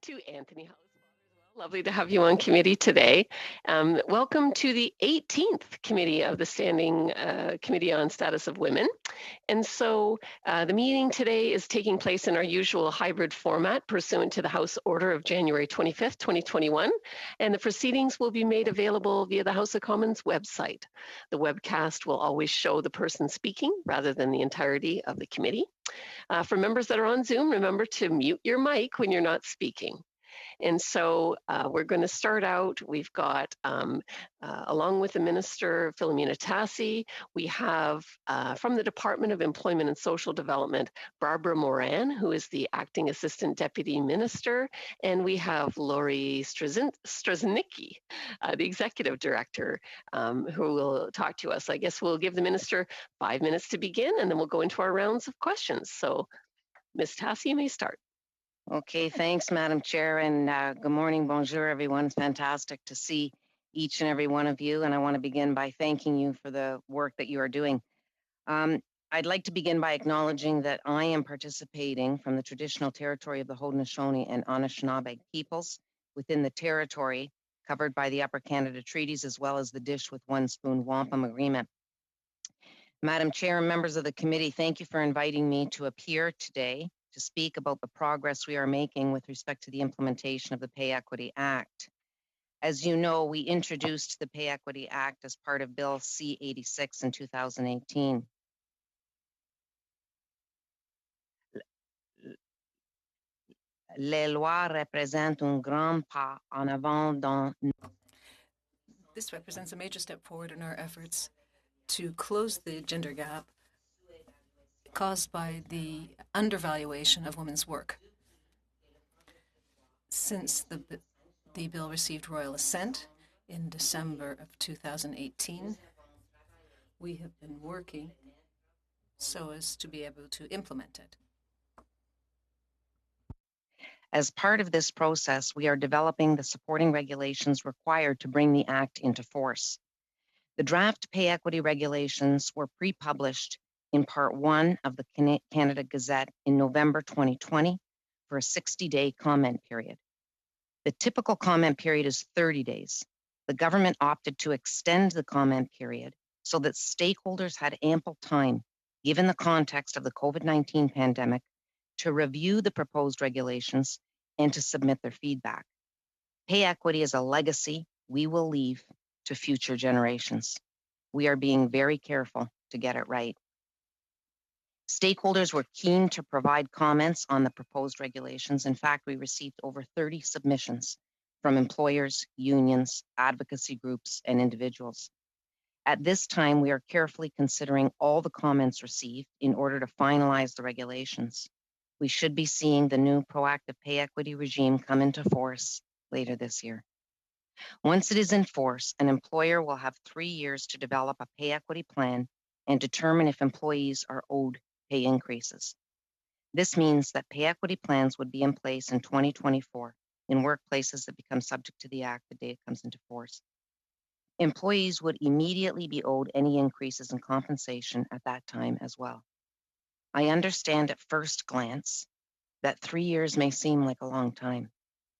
to Anthony House. Lovely to have you on committee today. Welcome to the 18th committee of the Standing Committee on Status of Women. And so the meeting today is taking place in our usual hybrid format pursuant to the House Order of January 25th, 2021. And the proceedings will be made available via the House of Commons website. The webcast will always show the person speaking rather than the entirety of the committee. For members that are on Zoom, remember to mute your mic when you're not speaking. And so we're going to start out. We've got, along with the Minister, Philomena Tassi, we have from the Department of Employment and Social Development, Barbara Moran, who is the Acting Assistant Deputy Minister, and we have Lori Strzenicki, the Executive Director, who will talk to us. I guess we'll give the Minister 5 minutes to begin, and then we'll go into our rounds of questions. So, Ms. Tassi, you may start. Okay, thanks, Madam Chair, and good morning, bonjour, everyone. It's fantastic to see each and every one of you, and I want to begin by thanking you for the work that you are doing. I'd like to begin by acknowledging that I am participating from the traditional territory of the Haudenosaunee and Anishinaabe peoples within the territory covered by the Upper Canada Treaties, as well as the Dish with One Spoon Wampum Agreement. Madam Chair and members of the committee, thank you for inviting me to appear today to speak about the progress we are making with respect to the implementation of the Pay Equity Act. As you know, we introduced the Pay Equity Act as part of Bill C-86 in 2018. Les lois représentent un grand pas en avant dans... This represents a major step forward in our efforts to close the gender gap caused by the undervaluation of women's work. Since the bill received royal assent in December of 2018, we have been working so as to be able to implement it. As part of this process, we are developing the supporting regulations required to bring the Act into force. The draft pay equity regulations were pre-published in Part 1 of the Canada Gazette in November 2020 for a 60-day comment period. The typical comment period is 30 days. The government opted to extend the comment period so that stakeholders had ample time, given the context of the COVID-19 pandemic, to review the proposed regulations and to submit their feedback. Pay equity is a legacy we will leave to future generations. We are being very careful to get it right. Stakeholders were keen to provide comments on the proposed regulations. In fact, we received over 30 submissions from employers, unions, advocacy groups, and individuals. At this time, we are carefully considering all the comments received in order to finalize the regulations. We should be seeing the new proactive pay equity regime come into force later this year. Once it is in force, an employer will have 3 years to develop a pay equity plan and determine if employees are owed pay increases. This means that pay equity plans would be in place in 2024 in workplaces that become subject to the Act the day it comes into force. Employees would immediately be owed any increases in compensation at that time as well. I understand at first glance that 3 years may seem like a long time.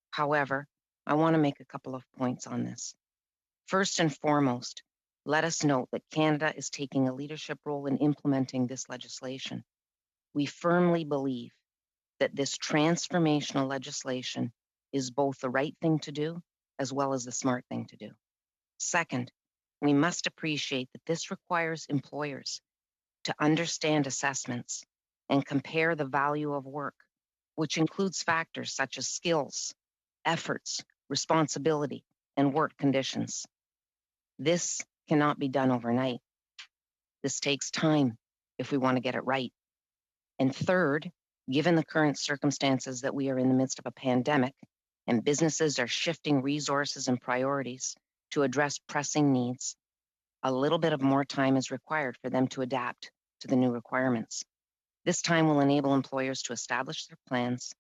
However, I want to make a couple of points on this. First and foremost, let us note that Canada is taking a leadership role in implementing this legislation. We firmly believe that this transformational legislation is both the right thing to do as well as the smart thing to do. Second, we must appreciate that this requires employers to understand assessments and compare the value of work, which includes factors such as skills, efforts, responsibility, and work conditions. This cannot be done overnight. This takes time if we want to get it right. And third, given the current circumstances that we are in the midst of a pandemic and businesses are shifting resources and priorities to address pressing needs, a little bit of more time is required for them to adapt to the new requirements. This time will enable employers to establish their plans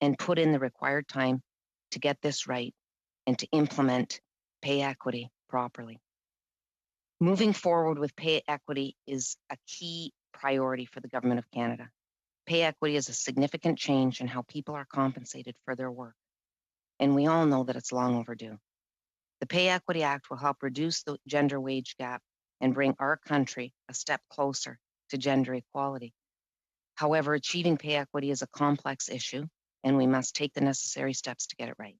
and put in the required time to get this right and to implement pay equity properly. Moving forward with pay equity is a key priority for the Government of Canada. Pay equity is a significant change in how people are compensated for their work, and we all know that it's long overdue. The Pay Equity Act will help reduce the gender wage gap and bring our country a step closer to gender equality. However, achieving pay equity is a complex issue, and we must take the necessary steps to get it right.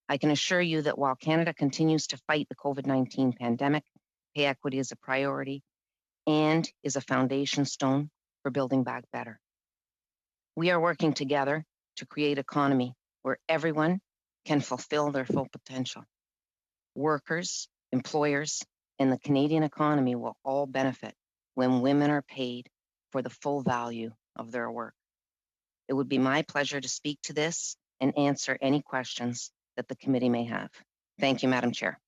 I can assure you that while Canada continues to fight the COVID-19 pandemic, pay equity is a priority and is a foundation stone for building back better. We are working together to create an economy where everyone can fulfill their full potential. Workers, employers, and the Canadian economy will all benefit when women are paid for the full value of their work. It would be my pleasure to speak to this and answer any questions that the committee may have. Thank you, Madam Chair.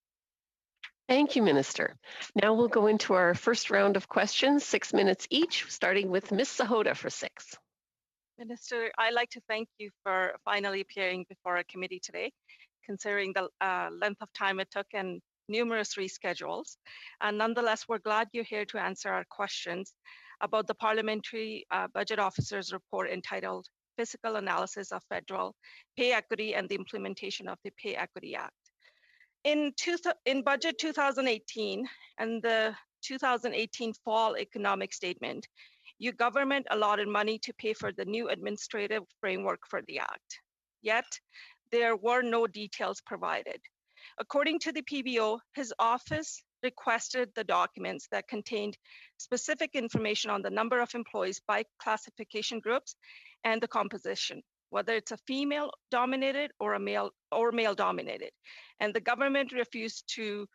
Thank you, Minister. Now we'll go into our first round of questions, 6 minutes each, starting with Ms. Sahota for 6. Minister, I'd like to thank you for finally appearing before our committee today, considering the length of time it took and numerous reschedules. And nonetheless, we're glad you're here to answer our questions about the Parliamentary Budget Officer's report entitled Fiscal Analysis of Federal Pay Equity and the Implementation of the Pay Equity Act. In Budget 2018 and the 2018 Fall Economic Statement, your government allotted money to pay for the new administrative framework for the Act. Yet, there were no details provided. According to the PBO, his office requested the documents that contained specific information on the number of employees by classification groups and the composition, whether it's a female-dominated or a male-dominated. And the government refused to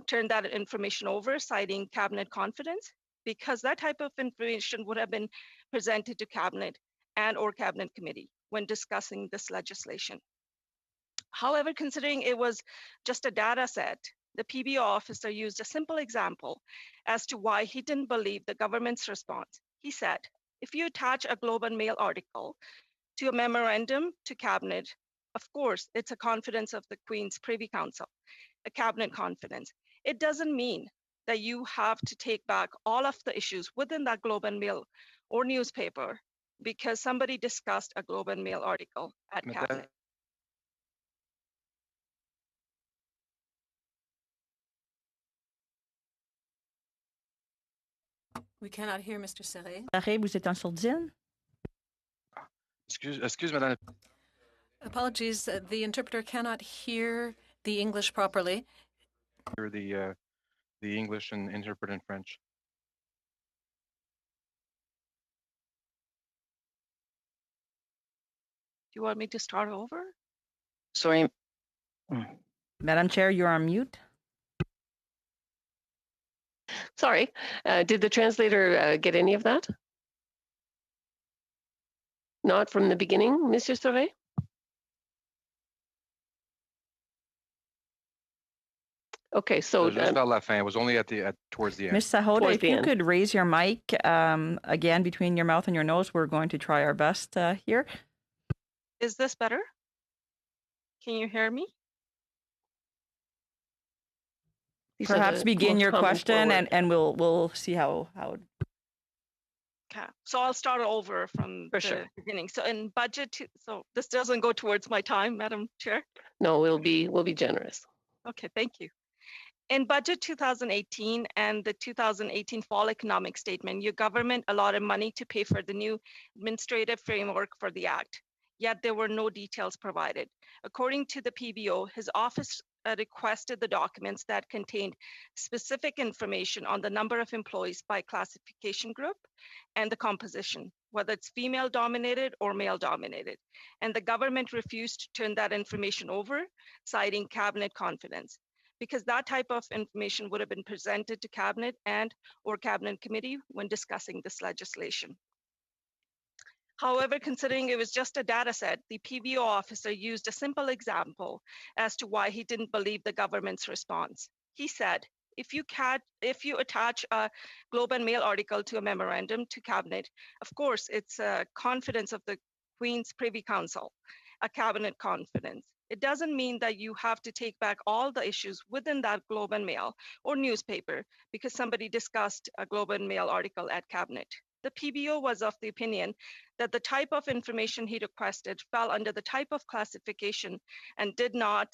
turn that information over, citing cabinet confidence, because that type of information would have been presented to cabinet and or cabinet committee when discussing this legislation. However, considering it was just a data set, the PBO officer used a simple example as to why he didn't believe the government's response. He said, if you attach a Globe and Mail article to a memorandum to cabinet, of course, it's a confidence of the Queen's Privy Council, a cabinet confidence. It doesn't mean that you have to take back all of the issues within that Globe and Mail or newspaper because somebody discussed a Globe and Mail article at cabinet. We cannot hear Mr. Serret. Serret, vous êtes en sourdine? Excuse, madame. Apologies, the interpreter cannot hear the English properly. Hear the English and interpret in French. Do you want me to start over? Sorry. Madam Chair, you're on mute. Sorry, did the translator get any of that? Not from the beginning, Mr. Serret? Okay, so Just vers la fin. It was only towards the end. Ms. Sahota, if you end. could raise your mic again between your mouth and your nose, we're going to try our best here. Is this better? Can you hear me? these are Perhaps the begin most your common question forward. and we'll see how. Okay, so I'll start over from For the sure. beginning. So in budget, so this doesn't go towards my time, Madam Chair. No, we'll be generous. Okay, thank you. In budget 2018 and the 2018 Fall Economic Statement, your government allotted money to pay for the new administrative framework for the Act, yet there were no details provided. According to the PBO, his office requested the documents that contained specific information on the number of employees by classification group and the composition, whether it's female dominated or male dominated. And the government refused to turn that information over, citing cabinet confidence, because that type of information would have been presented to cabinet and or cabinet committee when discussing this legislation. However, considering it was just a data set, the PBO officer used a simple example as to why he didn't believe the government's response. He said, if you attach a Globe and Mail article to a memorandum to cabinet, of course, it's a confidence of the Queen's Privy Council, a cabinet confidence. It doesn't mean that you have to take back all the issues within that Globe and Mail or newspaper because somebody discussed a Globe and Mail article at cabinet. The PBO was of the opinion that the type of information he requested fell under the type of classification and did not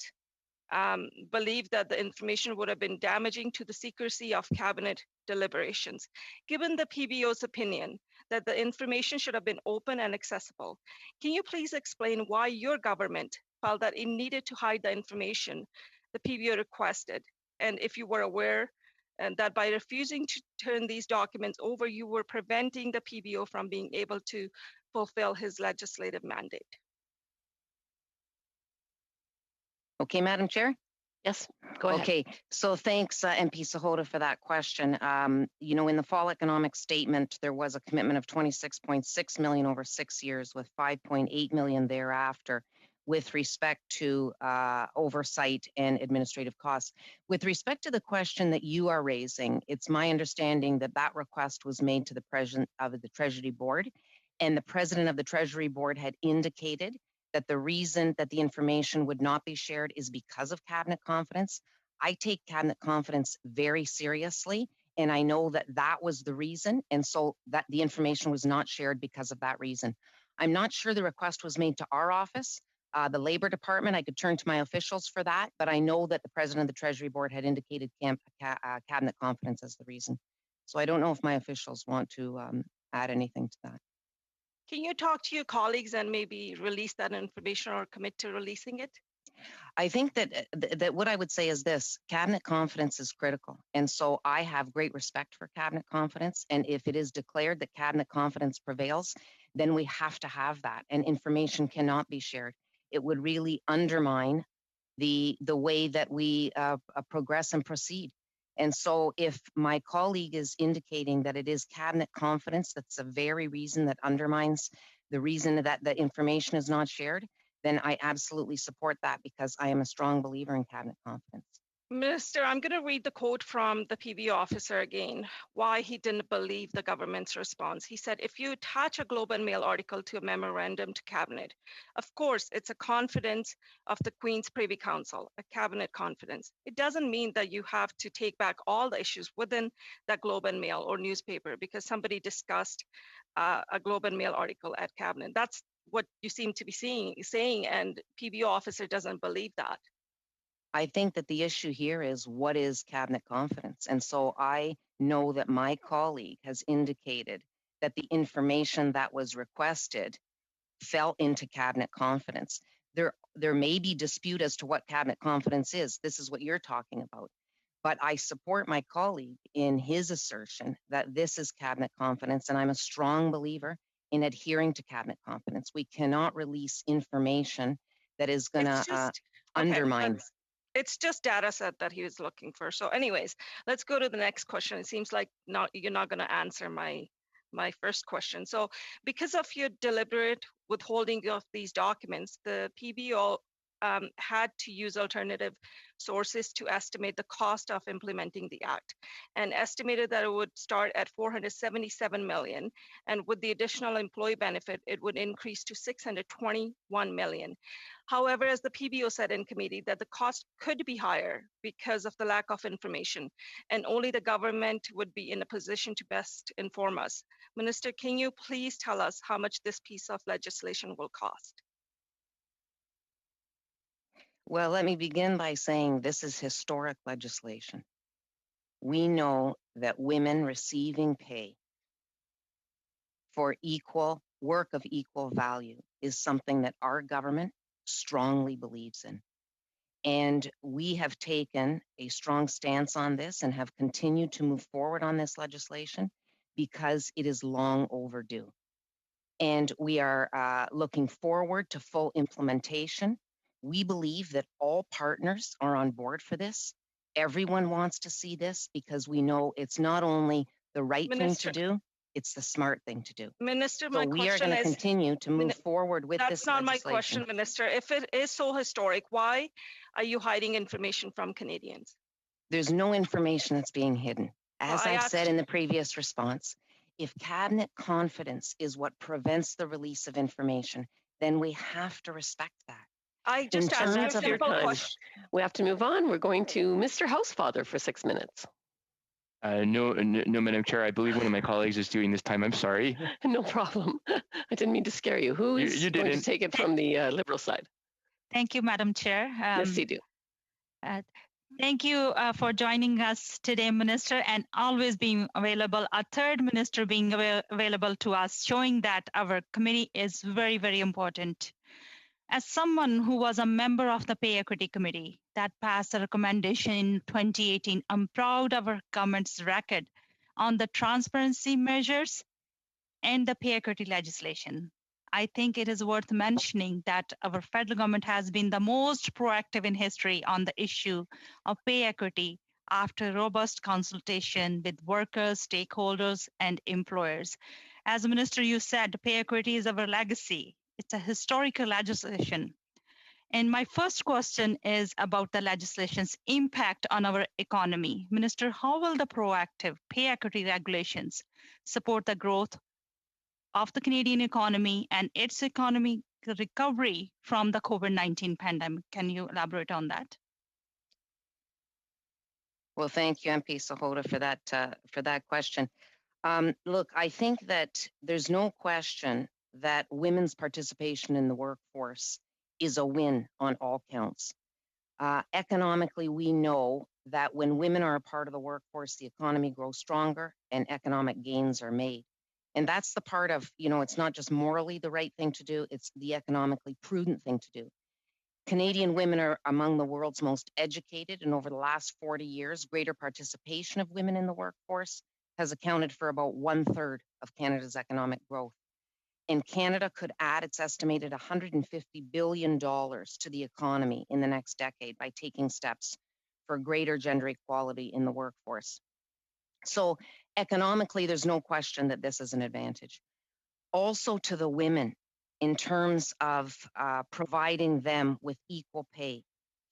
believe that the information would have been damaging to the secrecy of cabinet deliberations. Given the PBO's opinion that the information should have been open and accessible, can you please explain why your government felt that it needed to hide the information the PBO requested? And if you were aware and that by refusing to turn these documents over, you were preventing the PBO from being able to fulfill his legislative mandate. Okay, Madam Chair? Yes, go ahead. Okay, so thanks, MP Sahota, for that question. You know, in the fall economic statement, there was a commitment of 26.6 million over 6 years with 5.8 million thereafter with respect to oversight and administrative costs. With respect to the question that you are raising, it's my understanding that that request was made to the President of the Treasury Board, and the President of the Treasury Board had indicated that the reason that the information would not be shared is because of cabinet confidence. I take cabinet confidence very seriously, and I know that that was the reason, and so that the information was not shared because of that reason. I'm not sure the request was made to our office, the Labor Department. I could turn to my officials for that, but I know that the President of the Treasury Board had indicated cabinet confidence as the reason. So I don't know if my officials want to add anything to that. Can you talk to your colleagues and maybe release that information or commit to releasing it? I think that what I would say is this: cabinet confidence is critical. And so I have great respect for cabinet confidence. And if it is declared that cabinet confidence prevails, then we have to have that, and information cannot be shared. It would really undermine the way that we progress and proceed. And so if my colleague is indicating that it is cabinet confidence, that's the very reason that undermines the reason that the information is not shared, then I absolutely support that, because I am a strong believer in cabinet confidence. Minister, I'm going to read the quote from the PBO officer again, why he didn't believe the government's response. He said, if you attach a Globe and Mail article to a memorandum to cabinet, of course, it's a confidence of the Queen's Privy Council, a cabinet confidence. It doesn't mean that you have to take back all the issues within that Globe and Mail or newspaper because somebody discussed a Globe and Mail article at cabinet. That's what you seem to be saying, and PBO officer doesn't believe that. I think that the issue here is what is cabinet confidence? And so I know that my colleague has indicated that the information that was requested fell into cabinet confidence. There may be dispute as to what cabinet confidence is. This is what you're talking about. But I support my colleague in his assertion that this is cabinet confidence, and I'm a strong believer in adhering to cabinet confidence. We cannot release information that is going to undermine. Okay, it's just data set that he was looking for. So anyways, let's go to the next question. It seems like you're not going to answer my first question. So because of your deliberate withholding of these documents, the PBO had to use alternative sources to estimate the cost of implementing the act, and estimated that it would start at 477 million, and with the additional employee benefit, it would increase to 621 million. However, as the PBO said in committee, that the cost could be higher because of the lack of information, and only the government would be in a position to best inform us. Minister, can you please tell us how much this piece of legislation will cost? Well, let me begin by saying this is historic legislation. We know that women receiving pay for equal work of equal value is something that our government strongly believes in. And we have taken a strong stance on this and have continued to move forward on this legislation because it is long overdue. And we are looking forward to full implementation. We believe that all partners are on board for this. Everyone wants to see this because we know it's not only the right thing to do, it's the smart thing to do. Minister, so we are going to continue to move forward with this That's not my question, Minister. If it is so historic, why are you hiding information from Canadians? There's no information that's being hidden. As I've said in the previous response, if cabinet confidence is what prevents the release of information, then we have to respect that. I just asked you a simple question. We have to move on. We're going to Mr. Housefather for 6 minutes. No, Madam Chair. I believe one of my colleagues is doing this time. I'm sorry. No problem. I didn't mean to scare you. Who is You going to didn't. take it from the Liberal side? Thank you, Madam Chair. Yes, you do. Thank you for joining us today, Minister, and always being available. Our third minister being available to us, showing that our committee is very, very important. As someone who was a member of the Pay Equity Committee that passed a recommendation in 2018, I'm proud of our government's record on the transparency measures and the pay equity legislation. I think it is worth mentioning that our federal government has been the most proactive in history on the issue of pay equity after robust consultation with workers, stakeholders, and employers. As Minister, you said, pay equity is our legacy. It's a historical legislation. And my first question is about the legislation's impact on our economy. Minister, how will the proactive pay equity regulations support the growth of the Canadian economy and its economic recovery from the COVID-19 pandemic? Can you elaborate on that? Well, thank you, MP Sahota, for that question. Look, I think that there's no question that women's participation in the workforce is a win on all counts. Economically, we know that when women are a part of the workforce, the economy grows stronger and economic gains are made. And that's the part of, it's not just morally the right thing to do, it's the economically prudent thing to do. Canadian women are among the world's most educated, and over the last 40 years, greater participation of women in the workforce has accounted for about 1/3 of Canada's economic growth. And Canada could add, it's estimated, $150 billion to the economy in the next decade by taking steps for greater gender equality in the workforce. So economically, there's no question that this is an advantage. Also to the women, in terms of providing them with equal pay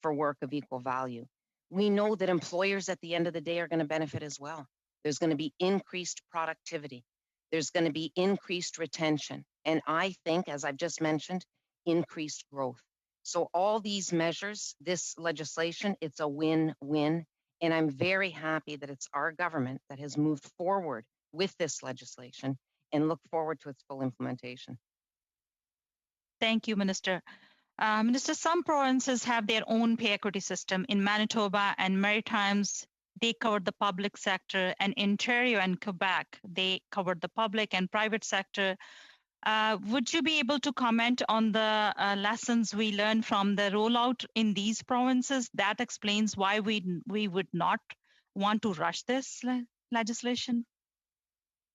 for work of equal value. We know that employers at the end of the day are going to benefit as well. There's going to be increased productivity. There's going to be increased retention. And I think, as I've just mentioned, increased growth. So all these measures, this legislation, it's a win-win. And I'm very happy that it's our government that has moved forward with this legislation and look forward to its full implementation. Thank you, Minister. Minister, some provinces have their own pay equity system. In Manitoba and Maritimes, they covered the public sector, and Ontario and Quebec, they covered the public and private sector. Would you be able to comment on the lessons we learned from the rollout in these provinces? That explains why we would not want to rush this legislation.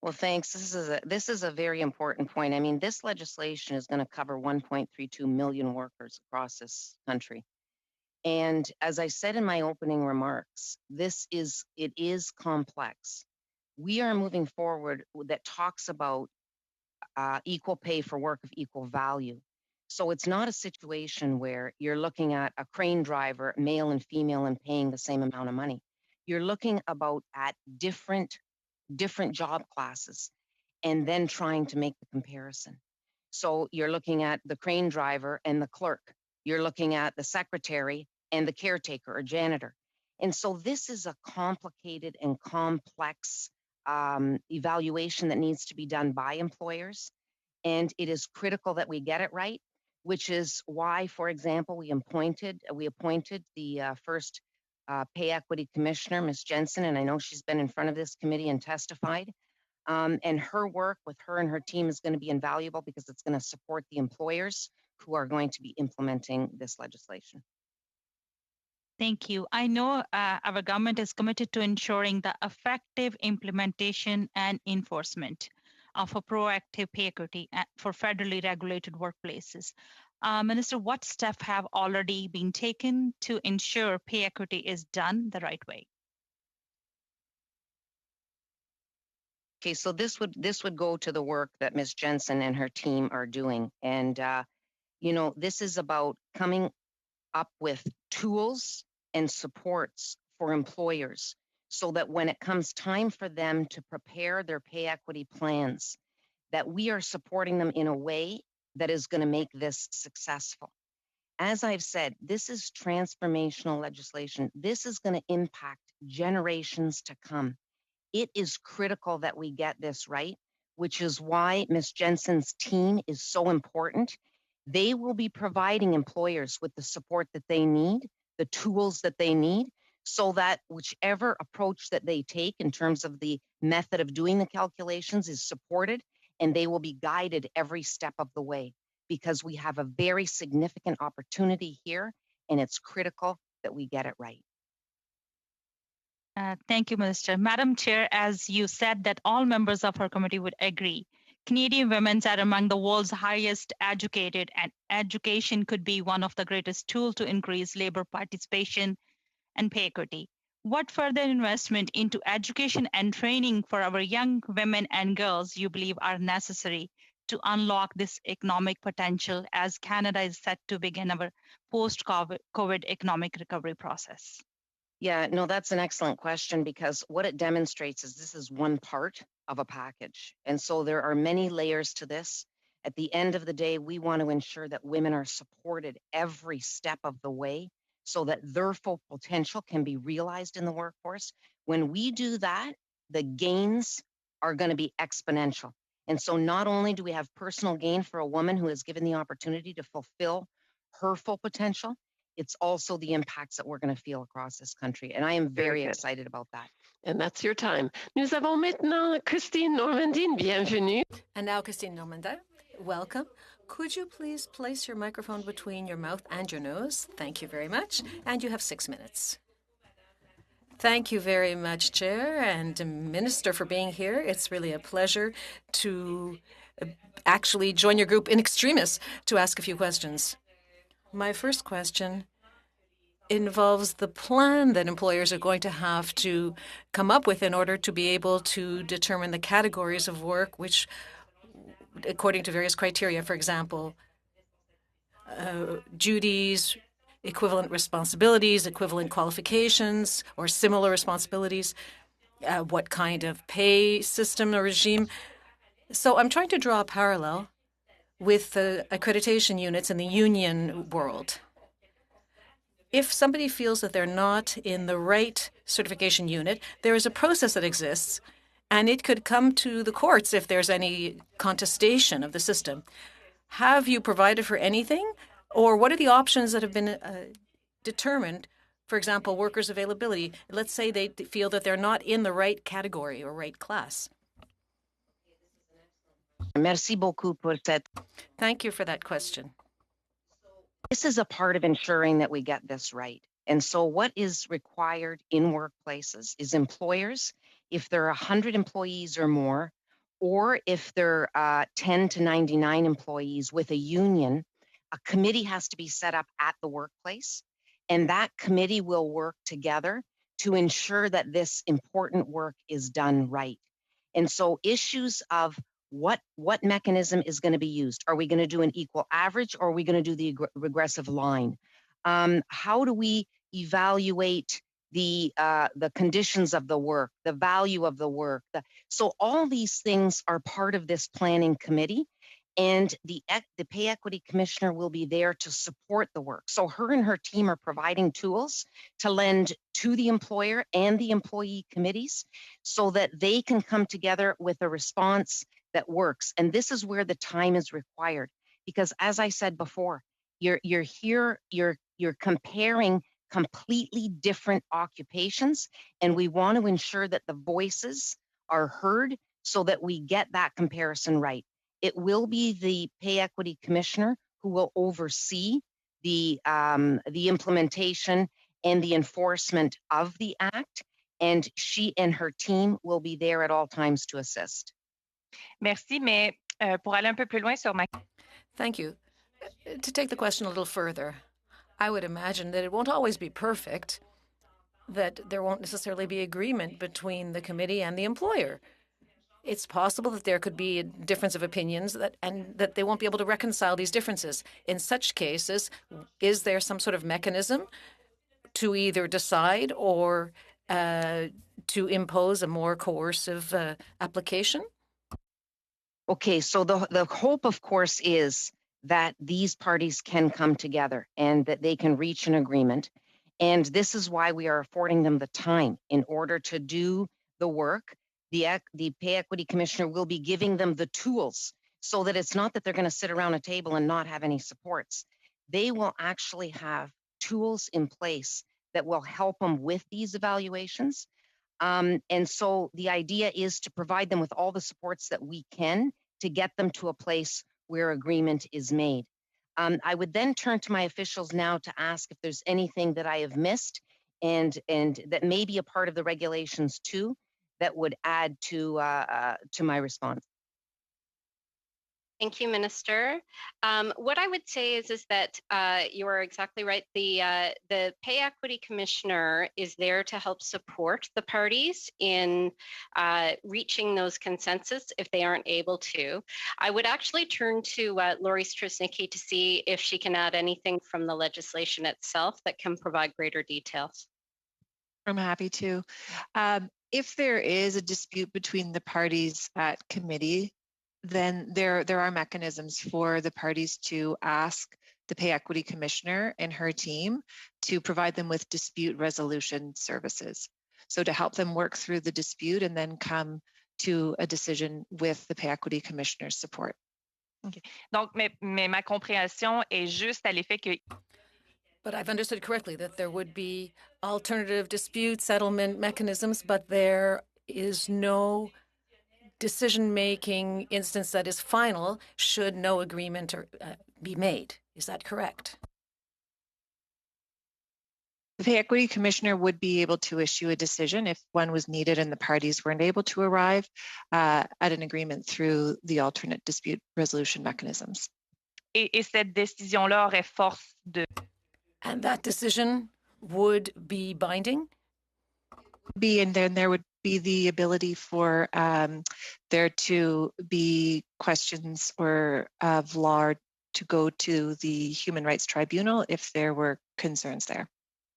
Well, thanks. This is a very important point. I mean, this legislation is going to cover 1.32 million workers across this country. And as I said in my opening remarks, it is complex. We are moving forward that talks about equal pay for work of equal value. So it's not a situation where you're looking at a crane driver, male and female, and paying the same amount of money. You're looking at different job classes and then trying to make the comparison. So you're looking at the crane driver and the clerk. You're looking at the secretary and the caretaker or janitor. And so this is a complicated and complex evaluation that needs to be done by employers. And it is critical that we get it right, which is why, for example, we appointed the first Pay Equity Commissioner, Ms. Jensen, and I know she's been in front of this committee and testified. And her work with her and her team is going to be invaluable because it's going to support the employers who are going to be implementing this legislation. Thank you. I know our government is committed to ensuring the effective implementation and enforcement of a proactive pay equity for federally regulated workplaces. Minister, what steps have already been taken to ensure pay equity is done the right way? Okay, so this would go to the work that Ms. Jensen and her team are doing. And, this is about coming up with tools and supports for employers so that when it comes time for them to prepare their pay equity plans, that we are supporting them in a way that is going to make this successful. As I've said, this is transformational legislation. This is going to impact generations to come. it is critical that we get this right, which is why Ms. Jensen's team is so important. They will be providing employers with the support that they need, the tools that they need, so that whichever approach that they take in terms of the method of doing the calculations is supported, and they will be guided every step of the way, because we have a very significant opportunity here, and it's critical that we get it right. Thank you, Minister. Madam Chair, as you said that all members of our committee would agree, Canadian women are among the world's highest educated, and education could be one of the greatest tools to increase labor participation and pay equity. What further investment into education and training for our young women and girls you believe are necessary to unlock this economic potential as Canada is set to begin our post-COVID economic recovery process? Yeah, no, that's an excellent question, because what it demonstrates is this is one part of a package. And so there are many layers to this. At the end of the day, we want to ensure that women are supported every step of the way so that their full potential can be realized in the workforce. When we do that, the gains are going to be exponential. And so not only do we have personal gain for a woman who is given the opportunity to fulfill her full potential, it's also the impacts that we're going to feel across this country. And I am very excited about that. And that's your time. Nous avons maintenant Christine Normandin. Bienvenue. And now, Christine Normandin, welcome. Could you please place your microphone between your mouth and your nose? Thank you very much. And you have 6 minutes. Thank you very much, Chair and Minister, for being here. It's really a pleasure to actually join your group in extremis to ask a few questions. My first question involves the plan that employers are going to have to come up with in order to be able to determine the categories of work which, according to various criteria, for example, duties, equivalent responsibilities, equivalent qualifications, or similar responsibilities, what kind of pay system or regime. So I'm trying to draw a parallel with the accreditation units in the union world. If somebody feels that they're not in the right certification unit, there is a process that exists, and it could come to the courts if there's any contestation of the system. Have you provided for anything, or what are the options that have been determined? For example, workers' availability. Let's say they feel that they're not in the right category or right class. Merci beaucoup pour cette. Thank you for that question. This is a part of ensuring that we get this right. And so what is required in workplaces is employers, if there are 100 employees or more, or if there are 10 to 99 employees with a union, a committee has to be set up at the workplace. And that committee will work together to ensure that this important work is done right. And so issues of what mechanism is going to be used? Are we going to do an equal average, or are we going to do the regressive line? How do we evaluate the conditions of the work, the value of the work? So all these things are part of this planning committee, and the pay equity commissioner will be there to support the work. So her and her team are providing tools to lend to the employer and the employee committees so that they can come together with a response that works. And this is where the time is required, because as I said before, you're comparing completely different occupations, and we want to ensure that the voices are heard so that we get that comparison right. It will be the pay equity commissioner who will oversee the implementation and the enforcement of the act, and she and her team will be there at all times to assist. Merci, mais pour aller un peu plus loin sur ma... Thank you. To take the question a little further, I would imagine that it won't always be perfect, that there won't necessarily be agreement between the committee and the employer. It's possible that there could be a difference of opinions and that they won't be able to reconcile these differences. In such cases, is there some sort of mechanism to either decide or to impose a more coercive application? Okay, so the hope, of course, is that these parties can come together and that they can reach an agreement. And this is why we are affording them the time in order to do the work the Pay Equity Commissioner will be giving them the tools so that it's not that they're going to sit around a table and not have any supports. They will actually have tools in place that will help them with these evaluations. And so the idea is to provide them with all the supports that we can to get them to a place where agreement is made. I would then turn to my officials now to ask if there's anything that I have missed and that may be a part of the regulations too that would add to my response. Thank you, Minister. What I would say is that you are exactly right. The Pay Equity Commissioner is there to help support the parties in reaching those consensus if they aren't able to. I would actually turn to Lori Strusnicki to see if she can add anything from the legislation itself that can provide greater details. I'm happy to. If there is a dispute between the parties at committee, then there are mechanisms for the parties to ask the Pay Equity Commissioner and her team to provide them with dispute resolution services. So to help them work through the dispute and then come to a decision with the Pay Equity Commissioner's support. Okay. Donc, mais ma compréhension est juste à l'effet que... But I've understood correctly that there would be alternative dispute settlement mechanisms, but there is no decision-making instance that is final should no agreement be made. Is that correct? The Pay Equity Commissioner would be able to issue a decision if one was needed and the parties weren't able to arrive at an agreement through the alternate dispute resolution mechanisms. Et cette décision-là aurait force de... And that decision would be binding? And then there would be the ability for there to be questions or of law to go to the Human Rights Tribunal if there were concerns there.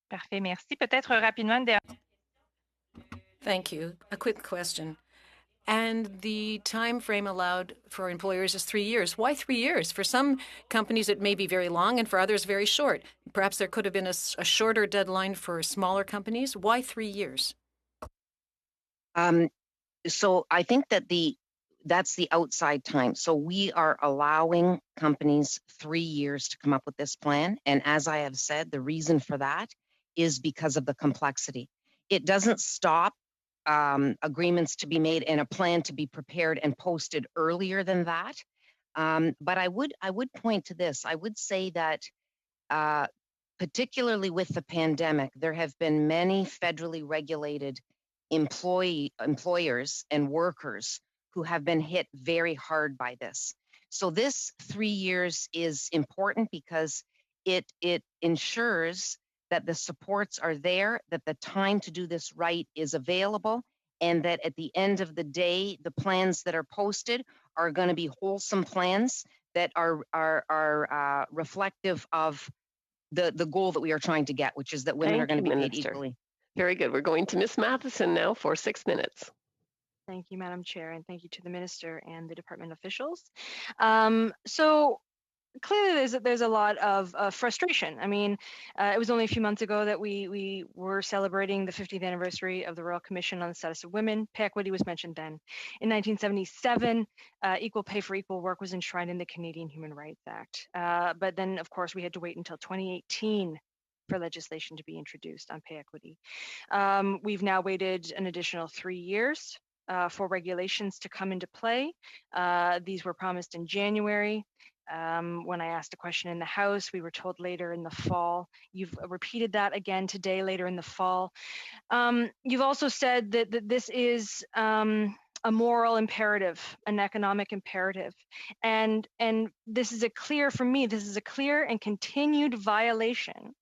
Parfait, merci. Peut-être rapidement. Thank you. A quick question. And the time frame allowed for employers is 3 years. Why 3 years? For some companies, it may be very long, and for others, very short. Perhaps there could have been a shorter deadline for smaller companies. Why 3 years? So I think that that's the outside time. So we are allowing companies 3 years to come up with this plan. And as I have said, the reason for that is because of the complexity. It doesn't stop agreements to be made and a plan to be prepared and posted earlier than that. But I would point to this. I would say that particularly with the pandemic, there have been many federally regulated employers and workers who have been hit very hard by this. So this 3 years is important because it ensures that the supports are there, that the time to do this right is available, and that at the end of the day, the plans that are posted are going to be wholesome plans that are reflective of the goal that we are trying to get, which is that women are going to be paid equally. Very good. We're going to Ms. Matheson now for 6 minutes. Thank you, Madam Chair, and thank you to the Minister and the department officials. So clearly there's a lot of frustration. I mean, it was only a few months ago that we were celebrating the 50th anniversary of the Royal Commission on the Status of Women. Pay equity was mentioned then. In 1977, equal pay for equal work was enshrined in the Canadian Human Rights Act. But then, of course, we had to wait until 2018 for legislation to be introduced on pay equity. We've now waited an additional 3 years for regulations to come into play. These were promised in January. When I asked a question in the House, we were told later in the fall. You've repeated that again today, later in the fall. You've also said that this is a moral imperative, an economic imperative. And this is for me, this is a clear and continued violation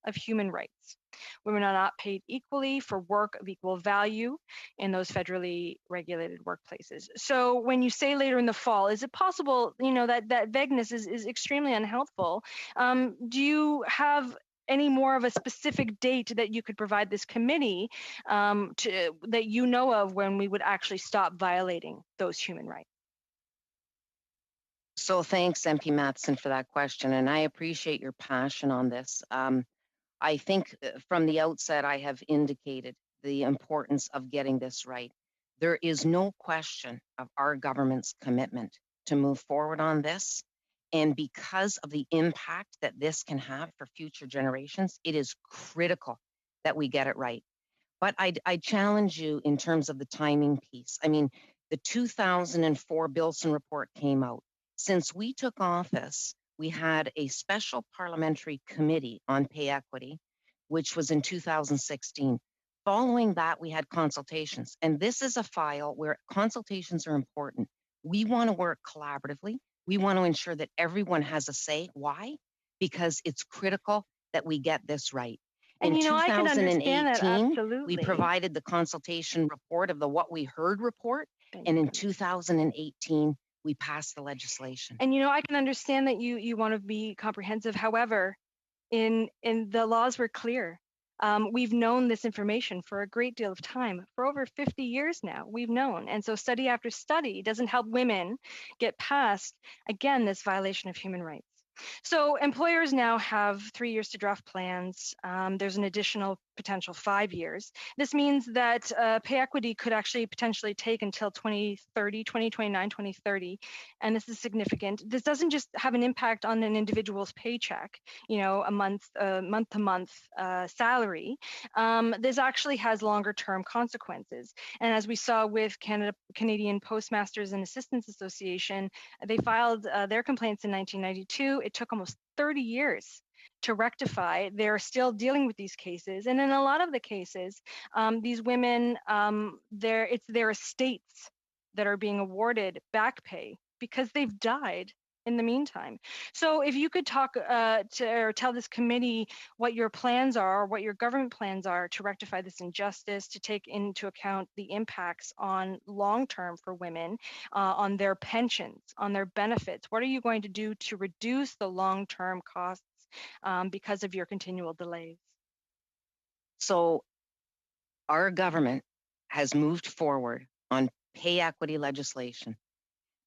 of human rights. Women are not paid equally for work of equal value in those federally regulated workplaces. So when you say later in the fall, is it possible, that vagueness is extremely unhelpful? Do you have any more of a specific date that you could provide this committee that you know of when we would actually stop violating those human rights? So thanks, MP Matheson, for that question. And I appreciate your passion on this. I think from the outset, I have indicated the importance of getting this right. There is no question of our government's commitment to move forward on this. And because of the impact that this can have for future generations, it is critical that we get it right. But I challenge you in terms of the timing piece. I mean, the 2004 Bilson report came out. Since we took office, we had a special parliamentary committee on pay equity, which was in 2016. Following that, we had consultations. And this is a file where consultations are important. We want to work collaboratively. We want to ensure that everyone has a say. Why? Because it's critical that we get this right. And In you know, I can understand that 2018, absolutely. we provided the consultation report of the What We Heard report. And in 2018, we passed the legislation. And you know, I can understand that you want to be comprehensive. However, in the laws were clear. We've known this information for a great deal of time. For over 50 years now, we've known. And so study after study doesn't help women get past, again, this violation of human rights. So employers now have 3 years to draft plans. There's an additional potential 5 years. This means that pay equity could actually potentially take until 2030, 2029, 2030. And this is significant. This doesn't just have an impact on an individual's paycheck, you know, a month-to-month salary. This actually has longer term consequences. And as we saw with Canadian Postmasters and Assistants Association, they filed their complaints in 1992. It took almost 30 years to rectify. They're still dealing with these cases. And in a lot of the cases, these women, it's their estates that are being awarded back pay because they've died in the meantime. So if you could talk or tell this committee what your plans are, what your government plans are to rectify this injustice, to take into account the impacts on long-term for women, on their pensions, on their benefits. What are you going to do to reduce the long-term costs because of your continual delays? So our government has moved forward on pay equity legislation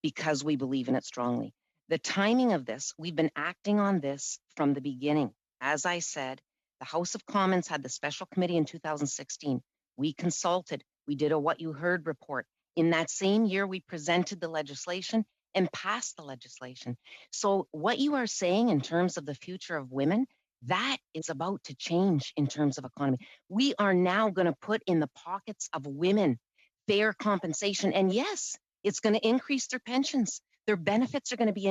because we believe in it strongly. The timing of this, we've been acting on this from the beginning. As I said, the House of Commons had the special committee in 2016. We consulted, we did a What You Heard report. In that same year, we presented the legislation and passed the legislation. So what you are saying in terms of the future of women, that is about to change in terms of economy. We are now going to put in the pockets of women fair compensation. And yes, it's going to increase their pensions. Their benefits are going to be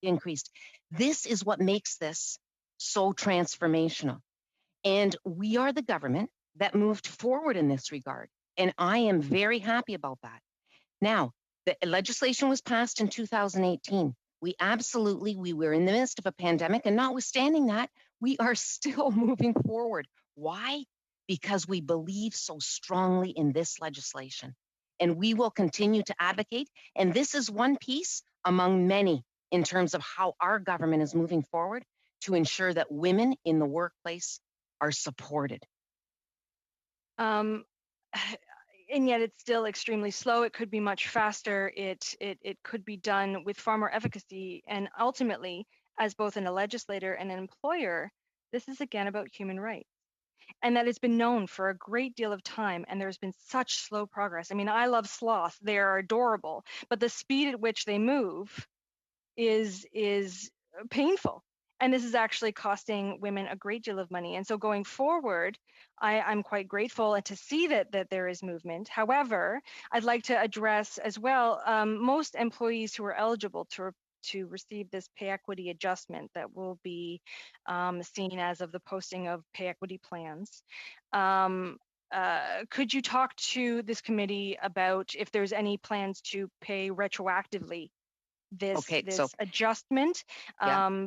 increased. This is what makes this so transformational. And we are the government that moved forward in this regard. And I am very happy about that. Now, the legislation was passed in 2018. We were in the midst of a pandemic, and notwithstanding that, we are still moving forward. Why? Because we believe so strongly in this legislation. And we will continue to advocate. And this is one piece among many in terms of how our government is moving forward to ensure that women in the workplace are supported. And yet it's still extremely slow. It could be much faster. It could be done with far more efficacy. And ultimately, as both a legislator and an employer, this is again about human rights. And that has been known for a great deal of time, and there's been such slow progress. I mean, I love sloths. They are adorable, but the speed at which they move is painful. And this is actually costing women a great deal of money. And so going forward, I'm quite grateful to see that there is movement. However, I'd like to address as well, most employees who are eligible to receive this pay equity adjustment that will be seen as of the posting of pay equity plans. Could you talk to this committee about if there's any plans to pay retroactively this adjustment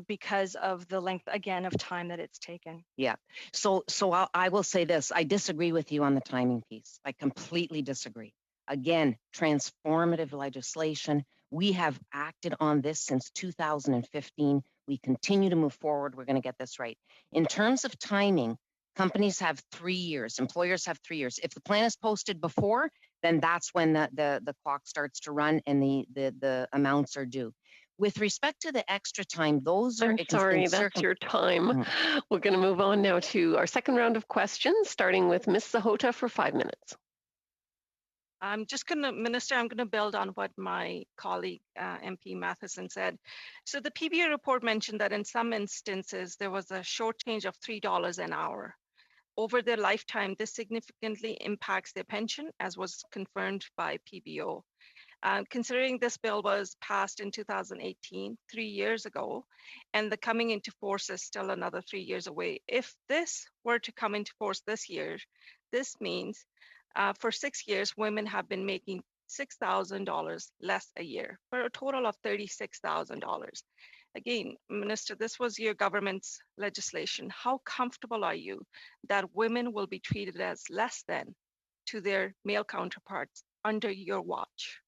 because of the length, again, of time that it's taken? Yeah. So I will say this. I disagree with you on the timing piece. I completely disagree. Again, transformative legislation. We have acted on this since 2015. We continue to move forward. We're going to get this right. In terms of timing, companies have 3 years. Employers have 3 years. If the plan is posted before, then that's when the clock starts to run and the amounts are due. With respect to the extra time, those are... I'm sorry, that's your time. We're going to move on now to our second round of questions, starting with Ms. Sahota for 5 minutes. I'm just going to, Minister, I'm going to build on what my colleague MP Matheson said. So the PBO report mentioned that in some instances, there was a shortchange of $3 an hour. Over their lifetime, this significantly impacts their pension, as was confirmed by PBO. Considering this bill was passed in 2018, 3 years ago, and the coming into force is still another 3 years away. If this were to come into force this year, this means for 6 years, women have been making $6,000 less a year, for a total of $36,000. Again, Minister, this was your government's legislation. How comfortable are you that women will be treated as less than to their male counterparts under your watch?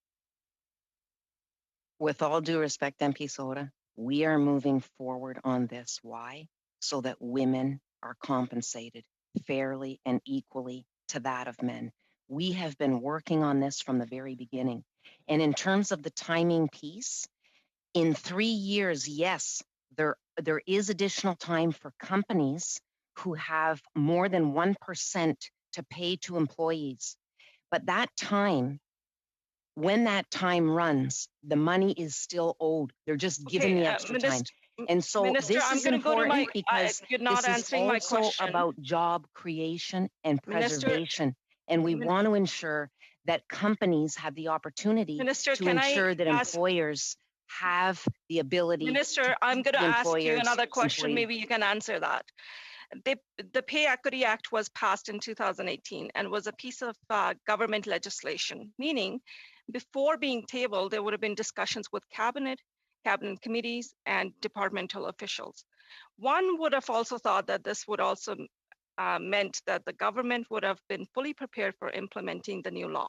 With all due respect, MP Soda, we are moving forward on this. Why? So that women are compensated fairly and equally to that of men. We have been working on this from the very beginning. And in terms of the timing piece, in 3 years, yes, there is additional time for companies who have more than 1% to pay to employees. But that time, when that time runs, the money is still owed. They're just given the extra time. And so Minister, this is important because you're not this is answering my also question. about job creation and Minister, preservation. And we want to ensure that companies have the opportunity Minister, to ensure that employers have the ability. Minister, I'm going to ask you another question. Maybe you can answer that. The Pay Equity Act was passed in 2018 and was a piece of government legislation, meaning before being tabled, there would have been discussions with cabinet committees, and departmental officials. One would have also thought that this would also meant that the government would have been fully prepared for implementing the new law.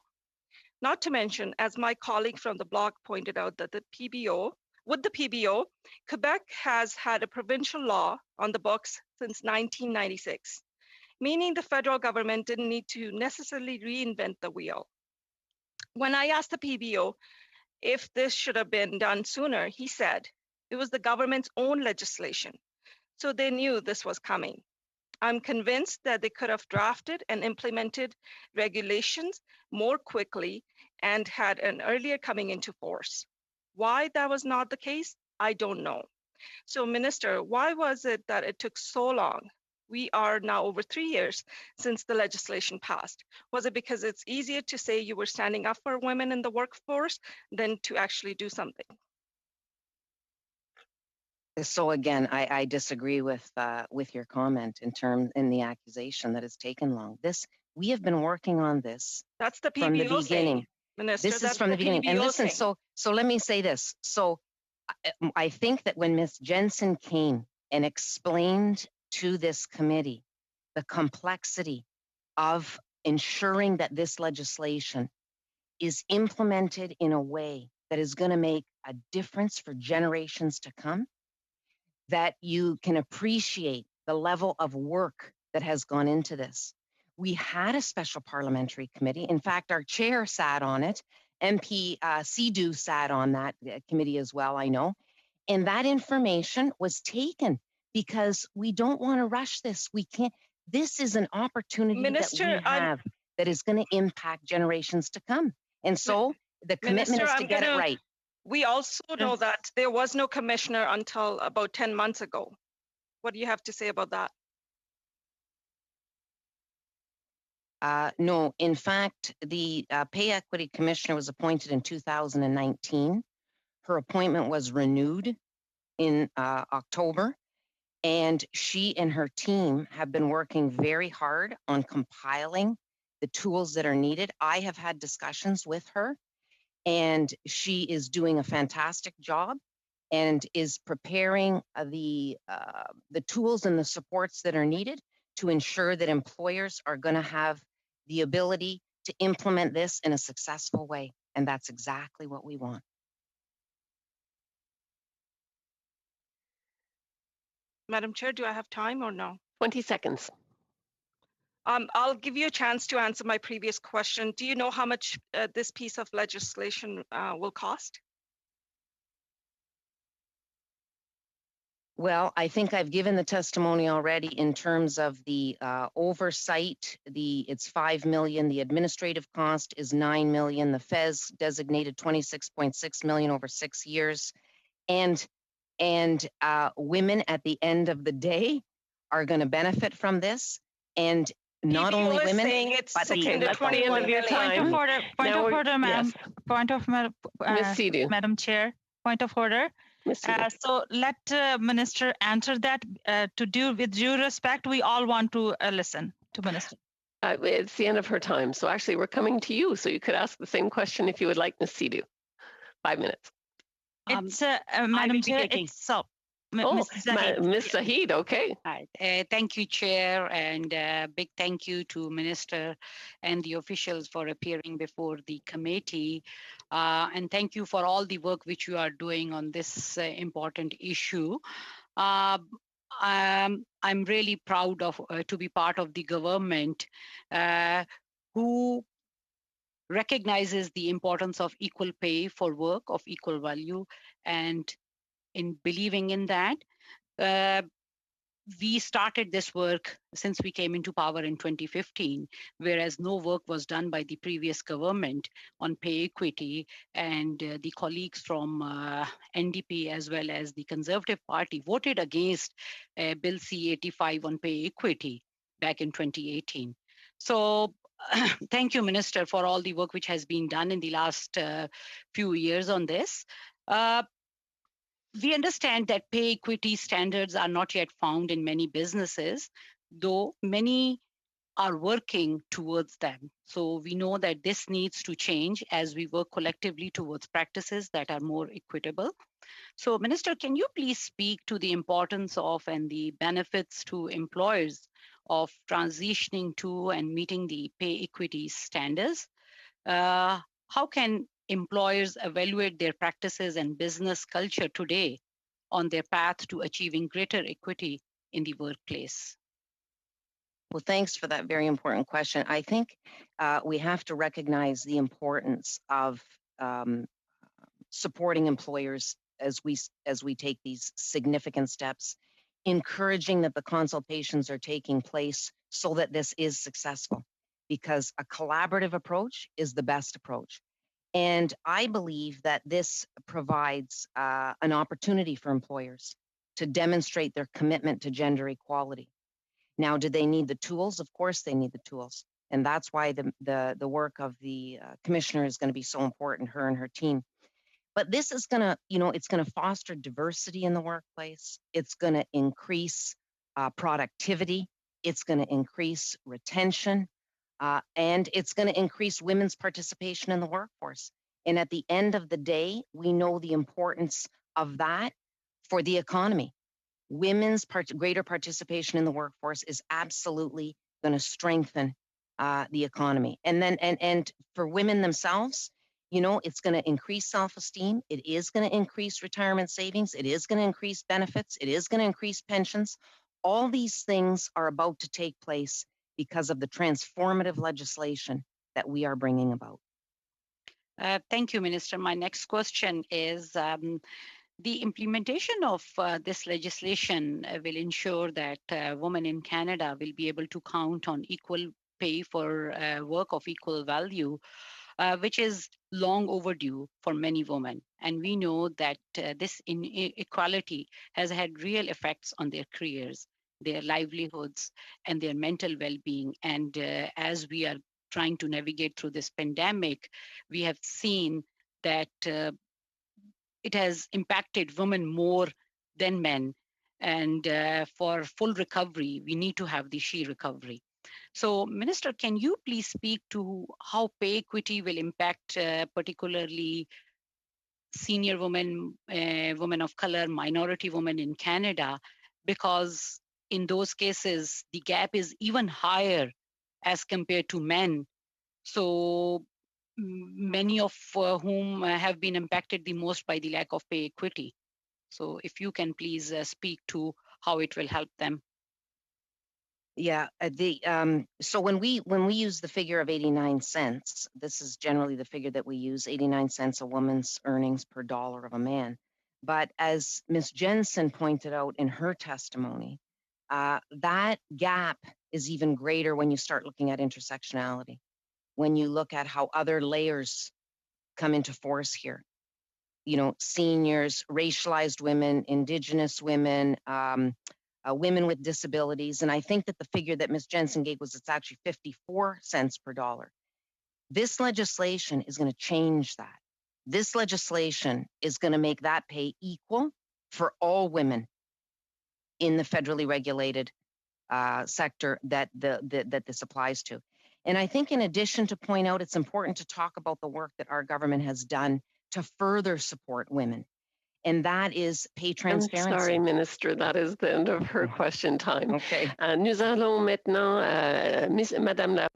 Not to mention, as my colleague from the bloc pointed out, that with the PBO, Quebec has had a provincial law on the books since 1996, meaning the federal government didn't need to necessarily reinvent the wheel. When I asked the PBO if this should have been done sooner, he said it was the government's own legislation, so they knew this was coming. I'm convinced that they could have drafted and implemented regulations more quickly and had an earlier coming into force. Why that was not the case, I don't know. So, Minister, why was it that it took so long? We are now over 3 years since the legislation passed. Was it because it's easier to say you were standing up for women in the workforce than to actually do something? So again, I disagree with your comment in the accusation that it's taken long. We have been working on this. That's the PBO from the beginning. Saying, Minister, this is from the beginning. And listen, so let me say this. So I think that when Ms. Jensen came and explained to this committee the complexity of ensuring that this legislation is implemented in a way that is going to make a difference for generations to come, that you can appreciate the level of work that has gone into this. We had a special parliamentary committee. In fact, our chair sat on it. MP Sidhu sat on that committee as well, I know. And that information was taken because we don't want to rush this. We can't. This is an opportunity Minister, that we have that is going to impact generations to come. And so the commitment Minister, is to get it right. We also know that there was no commissioner until about 10 months ago. What do you have to say about that? No, in fact, the Pay Equity Commissioner was appointed in 2019. Her appointment was renewed in October, and she and her team have been working very hard on compiling the tools that are needed. I have had discussions with her, and she is doing a fantastic job and is preparing the tools and the supports that are needed to ensure that employers are going to have the ability to implement this in a successful way. And that's exactly what we want. Madam Chair, do I have time or no? 20 seconds. I'll give you a chance to answer my previous question. Do you know how much this piece of legislation will cost? Well, I think I've given the testimony already in terms of the oversight. It's 5 million. The administrative cost is 9 million. The FES designated 26.6 million over 6 years, and women at the end of the day are going to benefit from this, and not only women, it's but okay, that's the end of your time. Point of order, ma'am. Yes. Point of Ms. Sidhu. Madam Chair. Point of order. Ms. Sidhu. So let Minister answer that. With due respect, we all want to listen to Minister. It's the end of her time. So actually, we're coming to you. So you could ask the same question if you would like, Ms. Sidhu. 5 minutes. It's Madam Chair. It's so. Ms. Zahid, okay. Thank you, Chair, and big thank you to Minister and the officials for appearing before the committee. And thank you for all the work which you are doing on this important issue. I'm really proud of to be part of the government who recognizes the importance of equal pay for work of equal value, and in believing in that, we started this work since we came into power in 2015, whereas no work was done by the previous government on pay equity, and the colleagues from NDP as well as the Conservative Party voted against Bill C-85 on pay equity back in 2018. So thank you, Minister, for all the work which has been done in the last few years on this. We understand that pay equity standards are not yet found in many businesses, though many are working towards them. So we know that this needs to change as we work collectively towards practices that are more equitable. So, Minister, can you please speak to the importance of and the benefits to employers of transitioning to and meeting the pay equity standards? How can employers evaluate their practices and business culture today on their path to achieving greater equity in the workplace? Well, thanks for that very important question. I think we have to recognize the importance of supporting employers as we take these significant steps, encouraging that the consultations are taking place so that this is successful, because a collaborative approach is the best approach. And I believe that this provides an opportunity for employers to demonstrate their commitment to gender equality. Now, do they need the tools? Of course they need the tools. And that's why the work of the commissioner is going to be so important, her and her team. But this is going to, it's going to foster diversity in the workplace. It's going to increase productivity. It's going to increase retention. And it's going to increase women's participation in the workforce. And at the end of the day, we know the importance of that for the economy. Women's greater participation in the workforce is absolutely going to strengthen the economy. And then, and for women themselves, it's going to increase self-esteem. It is going to increase retirement savings. It is going to increase benefits. It is going to increase pensions. All these things are about to take place because of the transformative legislation that we are bringing about. Thank you, Minister. My next question is, the implementation of this legislation will ensure that women in Canada will be able to count on equal pay for work of equal value, which is long overdue for many women. And we know that this inequality has had real effects on their careers, their livelihoods, and their mental well-being. And as we are trying to navigate through this pandemic, we have seen that it has impacted women more than men. And for full recovery, we need to have the SHE recovery. So, Minister, can you please speak to how pay equity will impact particularly senior women, women of color, minority women in Canada? Because in those cases, the gap is even higher as compared to men. So many of whom have been impacted the most by the lack of pay equity. So if you can please speak to how it will help them. Yeah, so when we use the figure of 89 cents, this is generally the figure that we use, 89 cents a woman's earnings per dollar of a man. But as Ms. Jensen pointed out in her testimony, that gap is even greater when you start looking at intersectionality, when you look at how other layers come into force here. You know, seniors, racialized women, Indigenous women, women with disabilities. And I think that the figure that Ms. Jensen gave was it's actually 54 cents per dollar. This legislation is going to change that. This legislation is going to make that pay equal for all women in the federally regulated sector that this applies to. And I think in addition to point out, it's important to talk about the work that our government has done to further support women. And that is pay transparency. I'm sorry, Minister, that is the end of her question time. Okay. Nous allons maintenant, Madame la...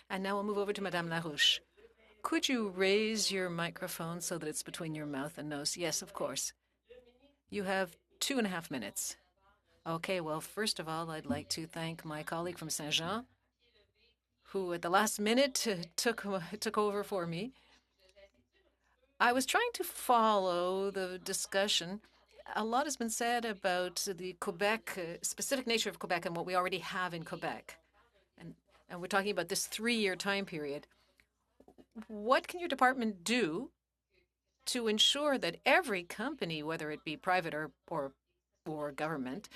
And now we'll move over to Madame Larouche. Could you raise your microphone so that it's between your mouth and nose? Yes, of course. You have 2.5 minutes. Okay, well, first of all, I'd like to thank my colleague from Saint-Jean, who at the last minute took over for me. I was trying to follow the discussion. A lot has been said about the Quebec, specific nature of Quebec and what we already have in Quebec. And we're talking about this 3-year time period. What can your department do to ensure that every company, whether it be private or government,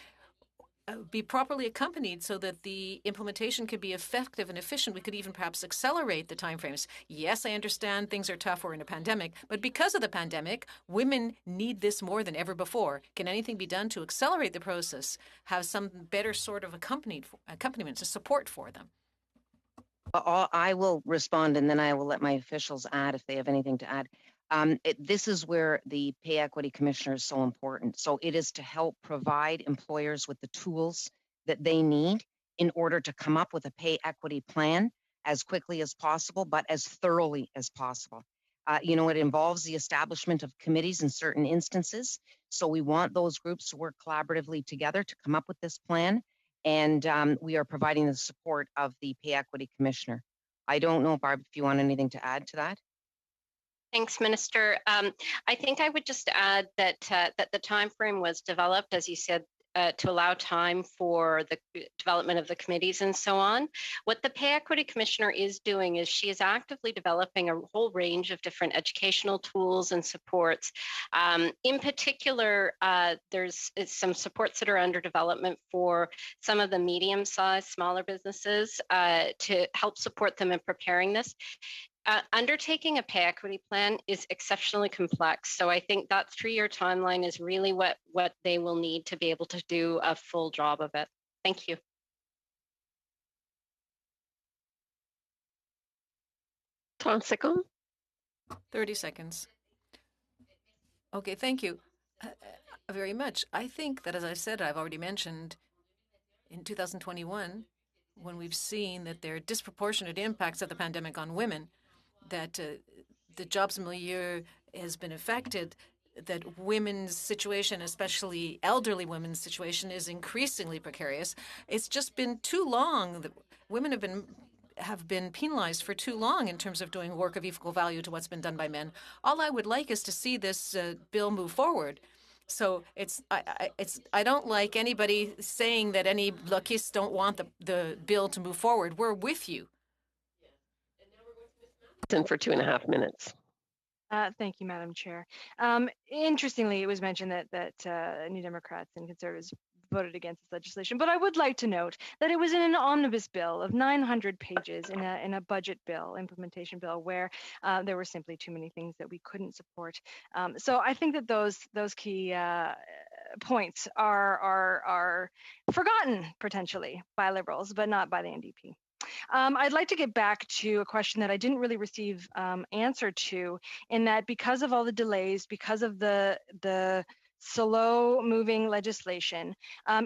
be properly accompanied so that the implementation could be effective and efficient? We could even perhaps accelerate the timeframes. Yes, I understand things are tough. We're in a pandemic, but because of the pandemic, women need this more than ever before. Can anything be done to accelerate the process, have some better sort of accompaniment to support for them? I will respond, and then I will let my officials add if they have anything to add. This is where the Pay Equity Commissioner is so important. So it is to help provide employers with the tools that they need in order to come up with a pay equity plan as quickly as possible, but as thoroughly as possible. You know, it involves the establishment of committees in certain instances. So we want those groups to work collaboratively together to come up with this plan. And we are providing the support of the Pay Equity Commissioner. I don't know, Barb, if you want anything to add to that. Thanks, Minister. I think I would just add that that the time frame was developed, as you said, to allow time for the development of the committees and so on. What the Pay Equity Commissioner is doing is she is actively developing a whole range of different educational tools and supports. In particular, there's some supports that are under development for some of the medium-sized, smaller businesses to help support them in preparing this. Undertaking a pay equity plan is exceptionally complex. So I think that 3-year timeline is really what they will need to be able to do a full job of it. Thank you. Second. 30 seconds. Okay, thank you very much. I think that, as I said, I've already mentioned, in 2021, when we've seen that there are disproportionate impacts of the pandemic on women, that the jobs milieu has been affected, that women's situation, especially elderly women's situation, is increasingly precarious. It's just been too long that women have been penalized for too long in terms of doing work of equal value to what's been done by men. All I would like is to see this bill move forward. So I don't like anybody saying that any bloquistes don't want the bill to move forward. We're with you. For 2.5 minutes. Thank you, Madam Chair. Interestingly, it was mentioned that New Democrats and Conservatives voted against this legislation, but I would like to note that it was in an omnibus bill of 900 pages in a budget bill, implementation bill, where there were simply too many things that we couldn't support. So I think that those key points are forgotten potentially by Liberals, but not by the NDP. I'd like to get back to a question that I didn't really receive answer to, in that because of all the delays, because of the slow-moving legislation,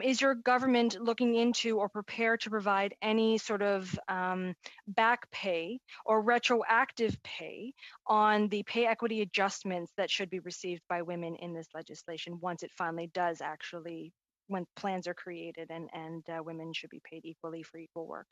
is your government looking into or prepared to provide any sort of back pay or retroactive pay on the pay equity adjustments that should be received by women in this legislation once it finally does actually, when plans are created and women should be paid equally for equal work?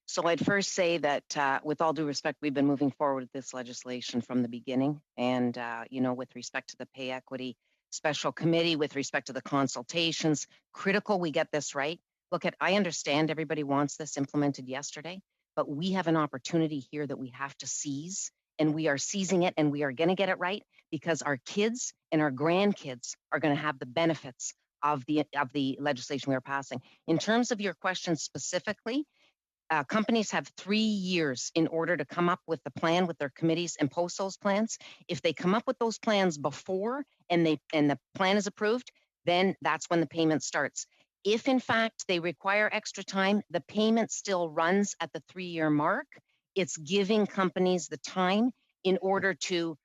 So I'd first say that with all due respect, we've been moving forward with this legislation from the beginning. And, with respect to the pay equity special committee, with respect to the consultations, critical we get this right. Look, I understand everybody wants this implemented yesterday, but we have an opportunity here that we have to seize, and we are seizing it, and we are going to get it right because our kids and our grandkids are going to have the benefits of the legislation we are passing. In terms of your question specifically, companies have 3 years in order to come up with the plan with their committees and post those plans. If they come up with those plans before and the plan is approved, then that's when the payment starts. If in fact they require extra time, the payment still runs at the 3-year mark. It's giving companies the time in order to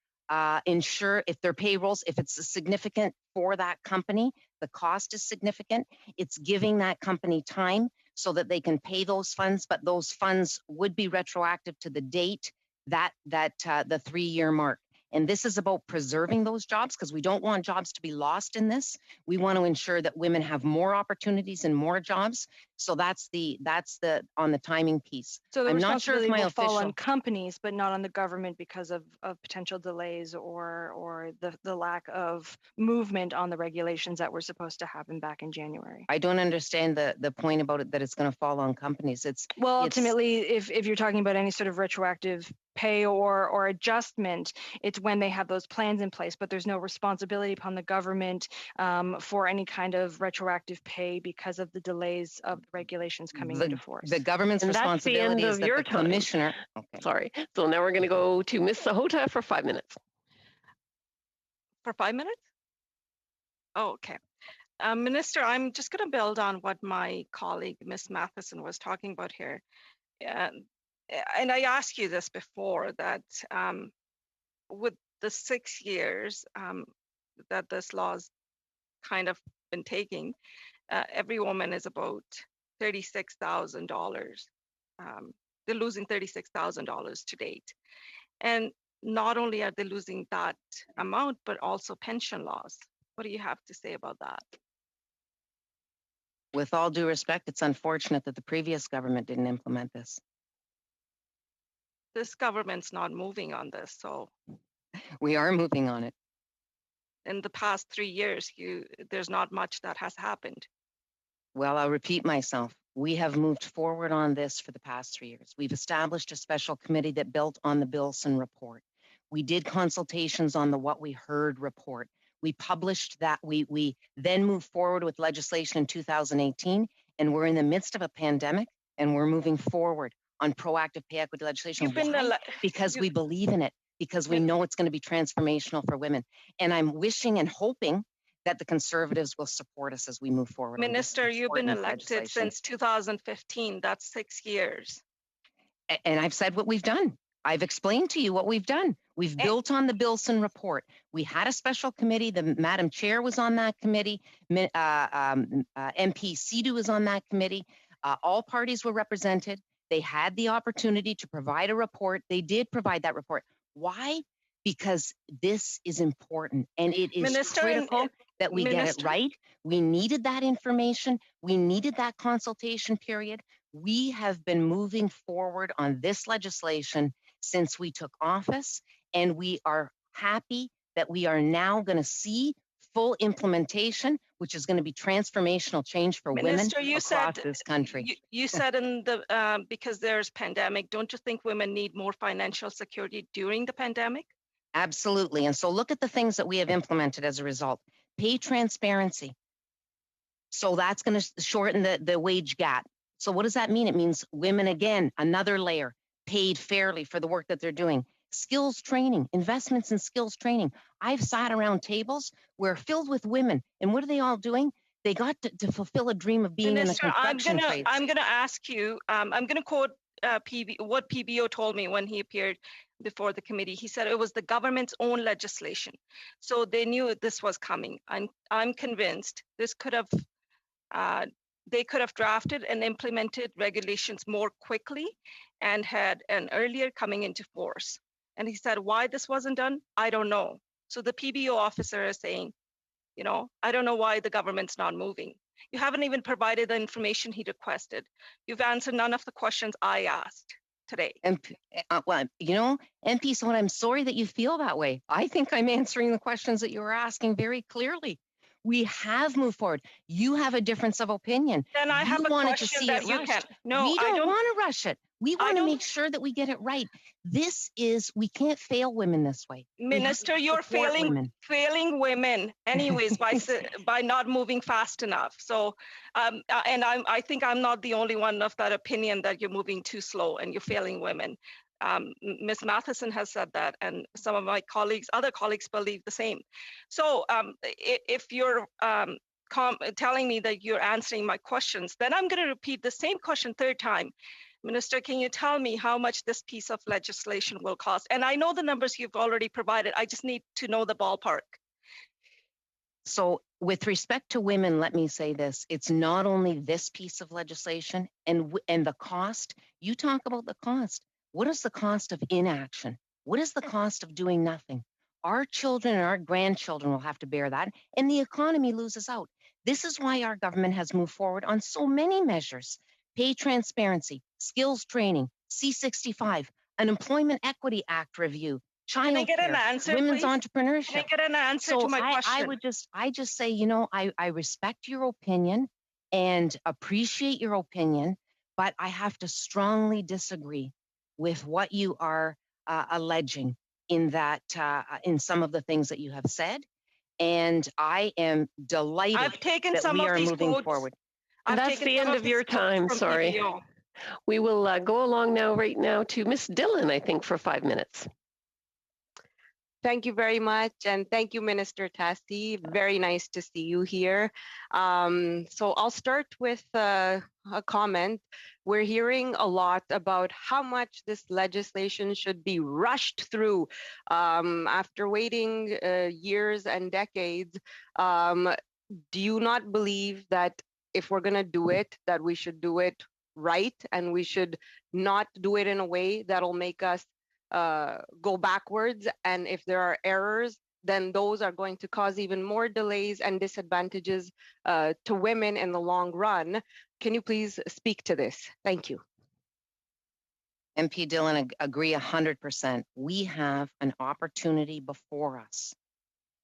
ensure if their payrolls, if it's significant for that company, the cost is significant, it's giving that company time so that they can pay those funds, but those funds would be retroactive to the date that the 3-year mark. And this is about preserving those jobs because we don't want jobs to be lost in this. We want to ensure that women have more opportunities and more jobs. So that's the on the timing piece. So the I'm not sure if my will fall official on companies, but not on the government because of potential delays or the lack of movement on the regulations that were supposed to happen back in January. I don't understand the point about it that it's going to fall on companies. Well, ultimately, if you're talking about any sort of retroactive pay or adjustment, it's when they have those plans in place, but there's no responsibility upon the government for any kind of retroactive pay because of the delays of the regulations coming into force. The government's responsibility is that the commissioner. Okay. Sorry. So now we're going to go to Ms. Sahota for 5 minutes. For 5 minutes? Oh, okay. Minister, I'm just going to build on what my colleague, Ms. Matheson, was talking about here. And I asked you this before, that with the 6 years that this law's kind of been taking, every woman is about $36,000. They're losing $36,000 to date. And not only are they losing that amount, but also pension loss. What do you have to say about that? With all due respect, it's unfortunate that the previous government didn't implement this. This government's not moving on this, so. We are moving on it. In the past 3 years, there's not much that has happened. Well, I'll repeat myself. We have moved forward on this for the past 3 years. We've established a special committee that built on the Bilson report. We did consultations on the What We Heard report. We published that. We then moved forward with legislation in 2018, and we're in the midst of a pandemic, and we're moving forward on proactive pay equity legislation. Why? Because we believe in it, because we know it's going to be transformational for women. And I'm wishing and hoping that the Conservatives will support us as we move forward. Minister, you've been elected since 2015. That's 6 years. And I've said what we've done. I've explained to you what we've done. We've built on the Bilson report. We had a special committee. The Madam Chair was on that committee. MP Sidu was on that committee. All parties were represented. They had the opportunity to provide a report. They did provide that report. Why? Because this is important, and it is critical that we get it right. We needed that information. We needed that consultation period. We have been moving forward on this legislation since we took office, and we are happy that we are now going to see full implementation, which is going to be transformational change for Minister, women across this country. You said in the because there's pandemic, don't you think women need more financial security during the pandemic? Absolutely. And so look at the things that we have implemented as a result. Pay transparency. So that's going to shorten the wage gap. So what does that mean? It means women, again, another layer, paid fairly for the work that they're doing. Skills training, investments in skills training. I've sat around tables where filled with women, and what are they all doing? They got to fulfill a dream of being Minister, in the construction trades. I'm going to ask you, I'm going to quote what PBO told me when he appeared before the committee. He said it was the government's own legislation. So they knew this was coming. I'm convinced this could have, they could have drafted and implemented regulations more quickly and had an earlier coming into force. And he said, why this wasn't done, I don't know. So the PBO officer is saying, I don't know why the government's not moving. You haven't even provided the information he requested. You've answered none of the questions I asked today. Well, you know, MP, so I'm sorry that you feel that way. I think I'm answering the questions that you were asking very clearly. We have moved forward. You have a difference of opinion. Then I have a question that you can. No, we I don't want to rush it. We want to make sure that we get it right. We can't fail women this way. Minister, you're failing women anyways by not moving fast enough. So, and I think I'm not the only one of that opinion that you're moving too slow and you're failing women. Ms. Matheson has said that, and some of my other colleagues believe the same. So if you're telling me that you're answering my questions, then I'm going to repeat the same question third time. Minister, can you tell me how much this piece of legislation will cost? And I know the numbers you've already provided. I just need to know the ballpark. So with respect to women, let me say this. It's not only this piece of legislation and the cost. You talk about the cost. What is the cost of inaction? What is the cost of doing nothing? Our children and our grandchildren will have to bear that, and the economy loses out. This is why our government has moved forward on so many measures: pay transparency, skills training, C65, an Employment Equity Act review, child care, women's entrepreneurship. Can I get an answer to my question? I just say, you know, I respect your opinion and appreciate your opinion, but I have to strongly disagree with what you are alleging in some of the things that you have said. And I am delighted that we are moving forward. That's the end of your time. Sorry. We will go along right now to Miss Dillon, I think, for 5 minutes. Thank you very much. And thank you, Minister Tassi. Very nice to see you here. So I'll start with a comment. We're hearing a lot about how much this legislation should be rushed through after waiting years and decades. Do you not believe that if we're going to do it, that we should do it right, and we should not do it in a way that'll make us go backwards? And if there are errors, then those are going to cause even more delays and disadvantages to women in the long run. Can you please speak to this? Thank you. MP Dillon, agree 100%. We have an opportunity before us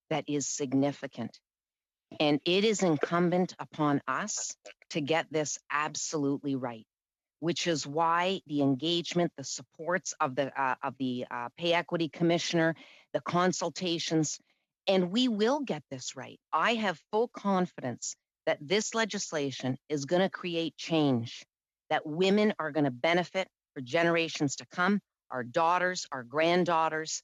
that is significant. And it is incumbent upon us to get this absolutely right, which is why the engagement, the supports of the Pay Equity Commissioner, the consultations, and we will get this right. I have full confidence that this legislation is going to create change, that women are going to benefit for generations to come, our daughters, our granddaughters,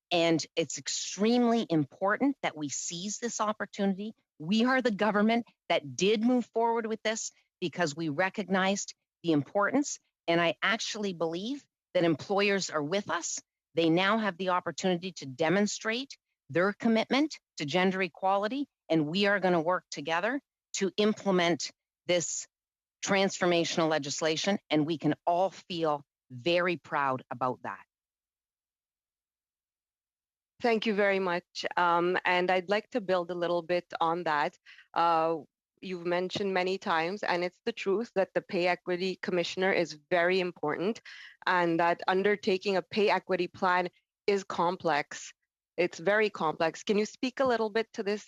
and it's extremely important that we seize this opportunity. We are the government that did move forward with this because we recognized the importance, and I actually believe that employers are with us. They now have the opportunity to demonstrate their commitment to gender equality, and we are going to work together to implement this transformational legislation, and we can all feel very proud about that. Thank you very much. And I'd like to build a little bit on that. You've mentioned many times, and it's the truth, that the Pay Equity Commissioner is very important, and that undertaking a pay equity plan is complex. It's very complex. Can you speak a little bit to this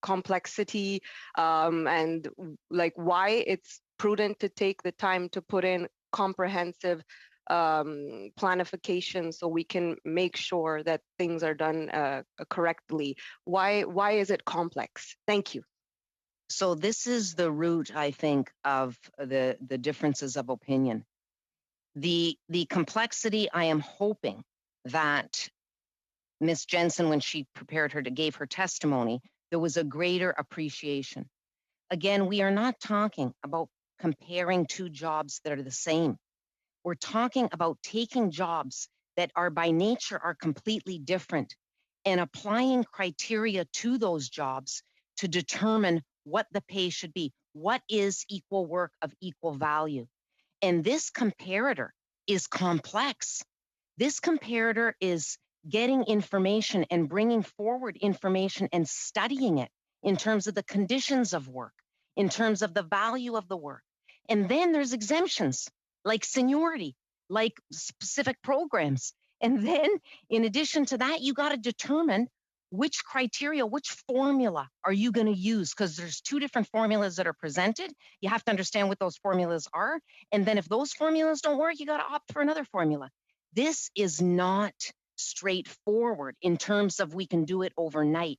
complexity and like why it's prudent to take the time to put in comprehensive planification so we can make sure that things are done correctly? Why is it complex? Thank you. So this is the root, I think, of the differences of opinion. The complexity, I am hoping that Ms. Jensen, when she gave her testimony, there was a greater appreciation. Again, we are not talking about comparing two jobs that are the same. We're talking about taking jobs that are by nature are completely different and applying criteria to those jobs to determine what the pay should be. What is equal work of equal value? And this comparator is complex. This comparator is getting information and bringing forward information and studying it in terms of the conditions of work, in terms of the value of the work. And then there's exemptions like seniority, like specific programs. And then in addition to that, you got to determine which criteria, which formula are you going to use? Because there's two different formulas that are presented. You have to understand what those formulas are. And then if those formulas don't work, you got to opt for another formula. This is not straightforward in terms of we can do it overnight.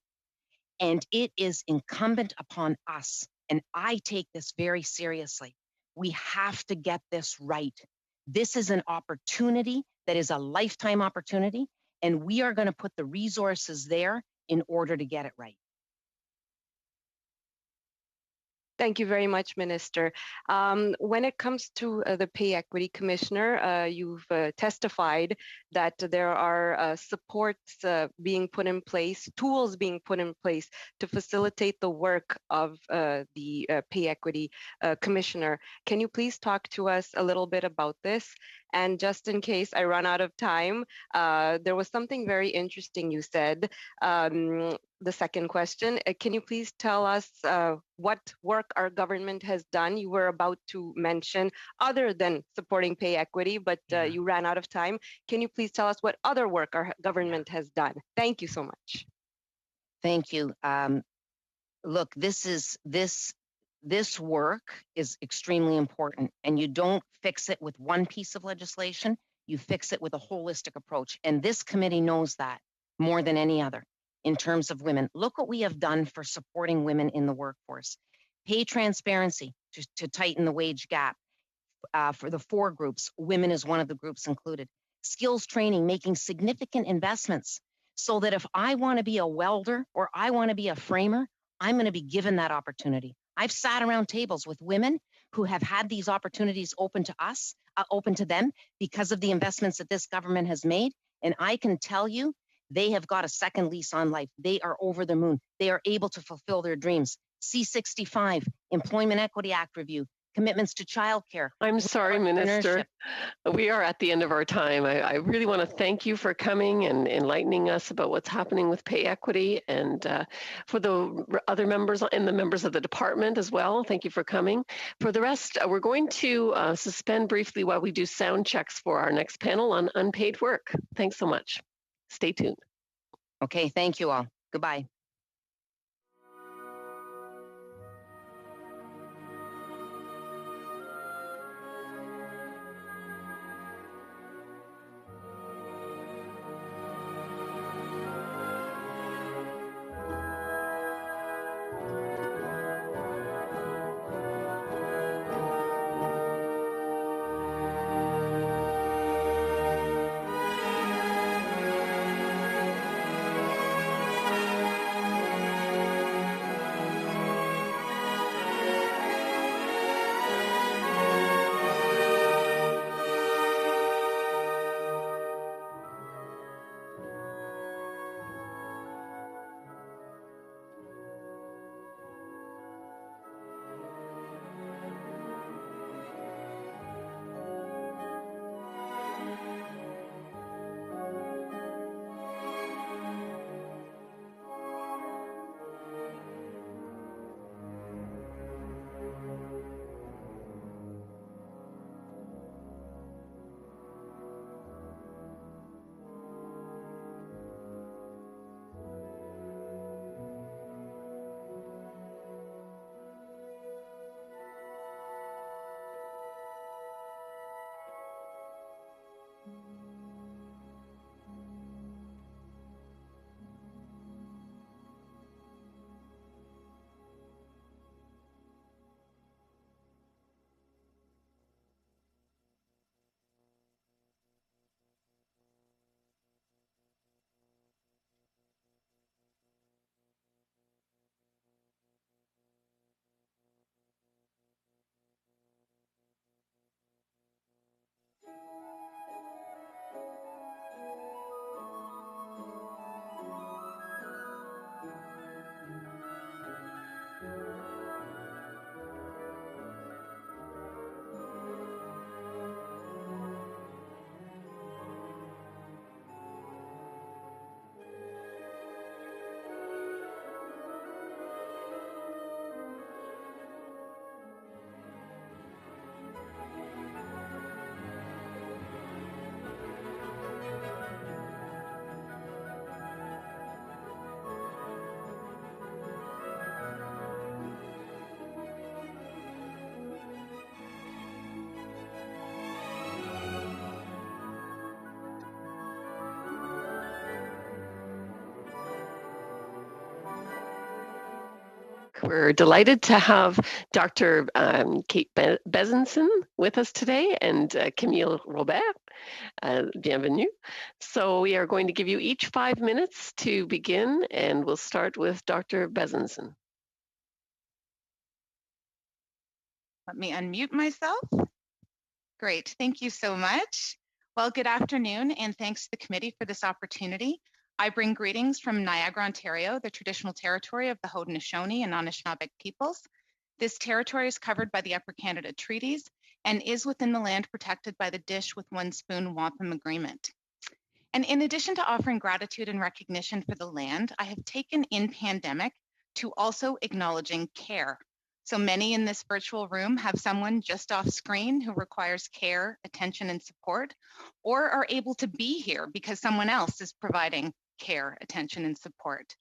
And it is incumbent upon us, and I take this very seriously. We have to get this right. This is an opportunity that is a lifetime opportunity, and we are going to put the resources there in order to get it right. Thank you very much, Minister. When it comes to the Pay Equity Commissioner, you've testified that there are supports being put in place, tools being put in place to facilitate the work of the Pay Equity Commissioner. Can you please talk to us a little bit about this? And just in case I run out of time, there was something very interesting you said. The second question, can you please tell us what work our government has done? You were about to mention other than supporting pay equity, but you ran out of time. Can you please tell us what other work our government has done? Thank you so much. Thank you. Look, this work is extremely important, and you don't fix it with one piece of legislation. You fix it with a holistic approach, and this committee knows that more than any other. In terms of women, look what we have done for supporting women in the workforce. Pay transparency to tighten the wage gap for the 4 groups. Women is one of the groups included. Skills training, making significant investments so that if I want to be a welder or I want to be a framer, I'm going to be given that opportunity. I've sat around tables with women who have had these opportunities open to us, open to them because of the investments that this government has made. And I can tell you, they have got a second lease on life. They are over the moon. They are able to fulfill their dreams. C65, Employment Equity Act review, commitments to childcare. I'm sorry, Minister. We are at the end of our time. I really want to thank you for coming and enlightening us about what's happening with pay equity, and for the other members and the members of the department as well. Thank you for coming. For the rest, we're going to suspend briefly while we do sound checks for our next panel on unpaid work. Thanks so much. Stay tuned. Okay, thank you all. Goodbye. We're delighted to have Dr. Kate Bezanson with us today and Camille Robert. Bienvenue. So we are going to give you each 5 minutes to begin, and we'll start with Dr. Bezanson. Let me unmute myself. Great, thank you so much. Well, good afternoon, and thanks to the committee for this opportunity. I bring greetings from Niagara, Ontario, the traditional territory of the Haudenosaunee and Anishinaabe peoples. This territory is covered by the Upper Canada Treaties and is within the land protected by the Dish with One Spoon Wampum Agreement. And in addition to offering gratitude and recognition for the land, I have taken in pandemic to also acknowledging care. So many in this virtual room have someone just off screen who requires care, attention, and support, or are able to be here because someone else is providing care, attention, and support.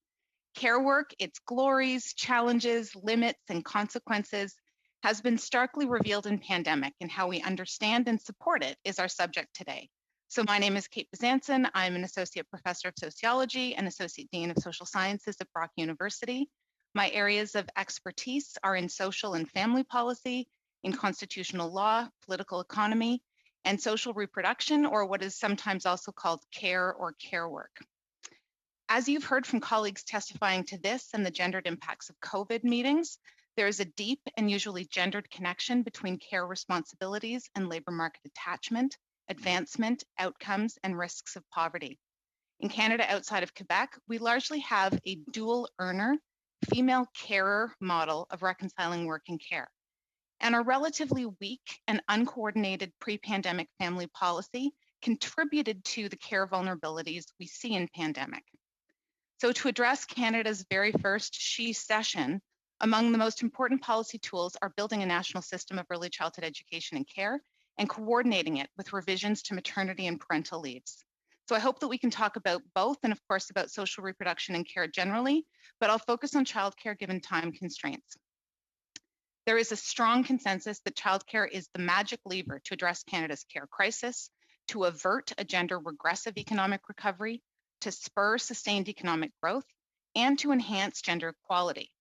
Care work, its glories, challenges, limits, and consequences has been starkly revealed in pandemic, and how we understand and support it is our subject today. So my name is Kate Bezanson. I'm an associate professor of sociology and associate dean of social sciences at Brock University. My areas of expertise are in social and family policy, in constitutional law, political economy, and social reproduction, or what is sometimes also called care or care work. As you've heard from colleagues testifying to this and the gendered impacts of COVID meetings, there is a deep and usually gendered connection between care responsibilities and labor market attachment, advancement, outcomes, and risks of poverty. In Canada outside of Quebec, we largely have a dual earner, female carer model of reconciling work and care. And our relatively weak and uncoordinated pre-pandemic family policy contributed to the care vulnerabilities we see in pandemic. So to address Canada's very first SHE session, among the most important policy tools are building a national system of early childhood education and care and coordinating it with revisions to maternity and parental leaves. So I hope that we can talk about both, and of course about social reproduction and care generally, but I'll focus on childcare given time constraints. There is a strong consensus that childcare is the magic lever to address Canada's care crisis, to avert a gender regressive economic recovery, to spur sustained economic growth, and to enhance gender equality.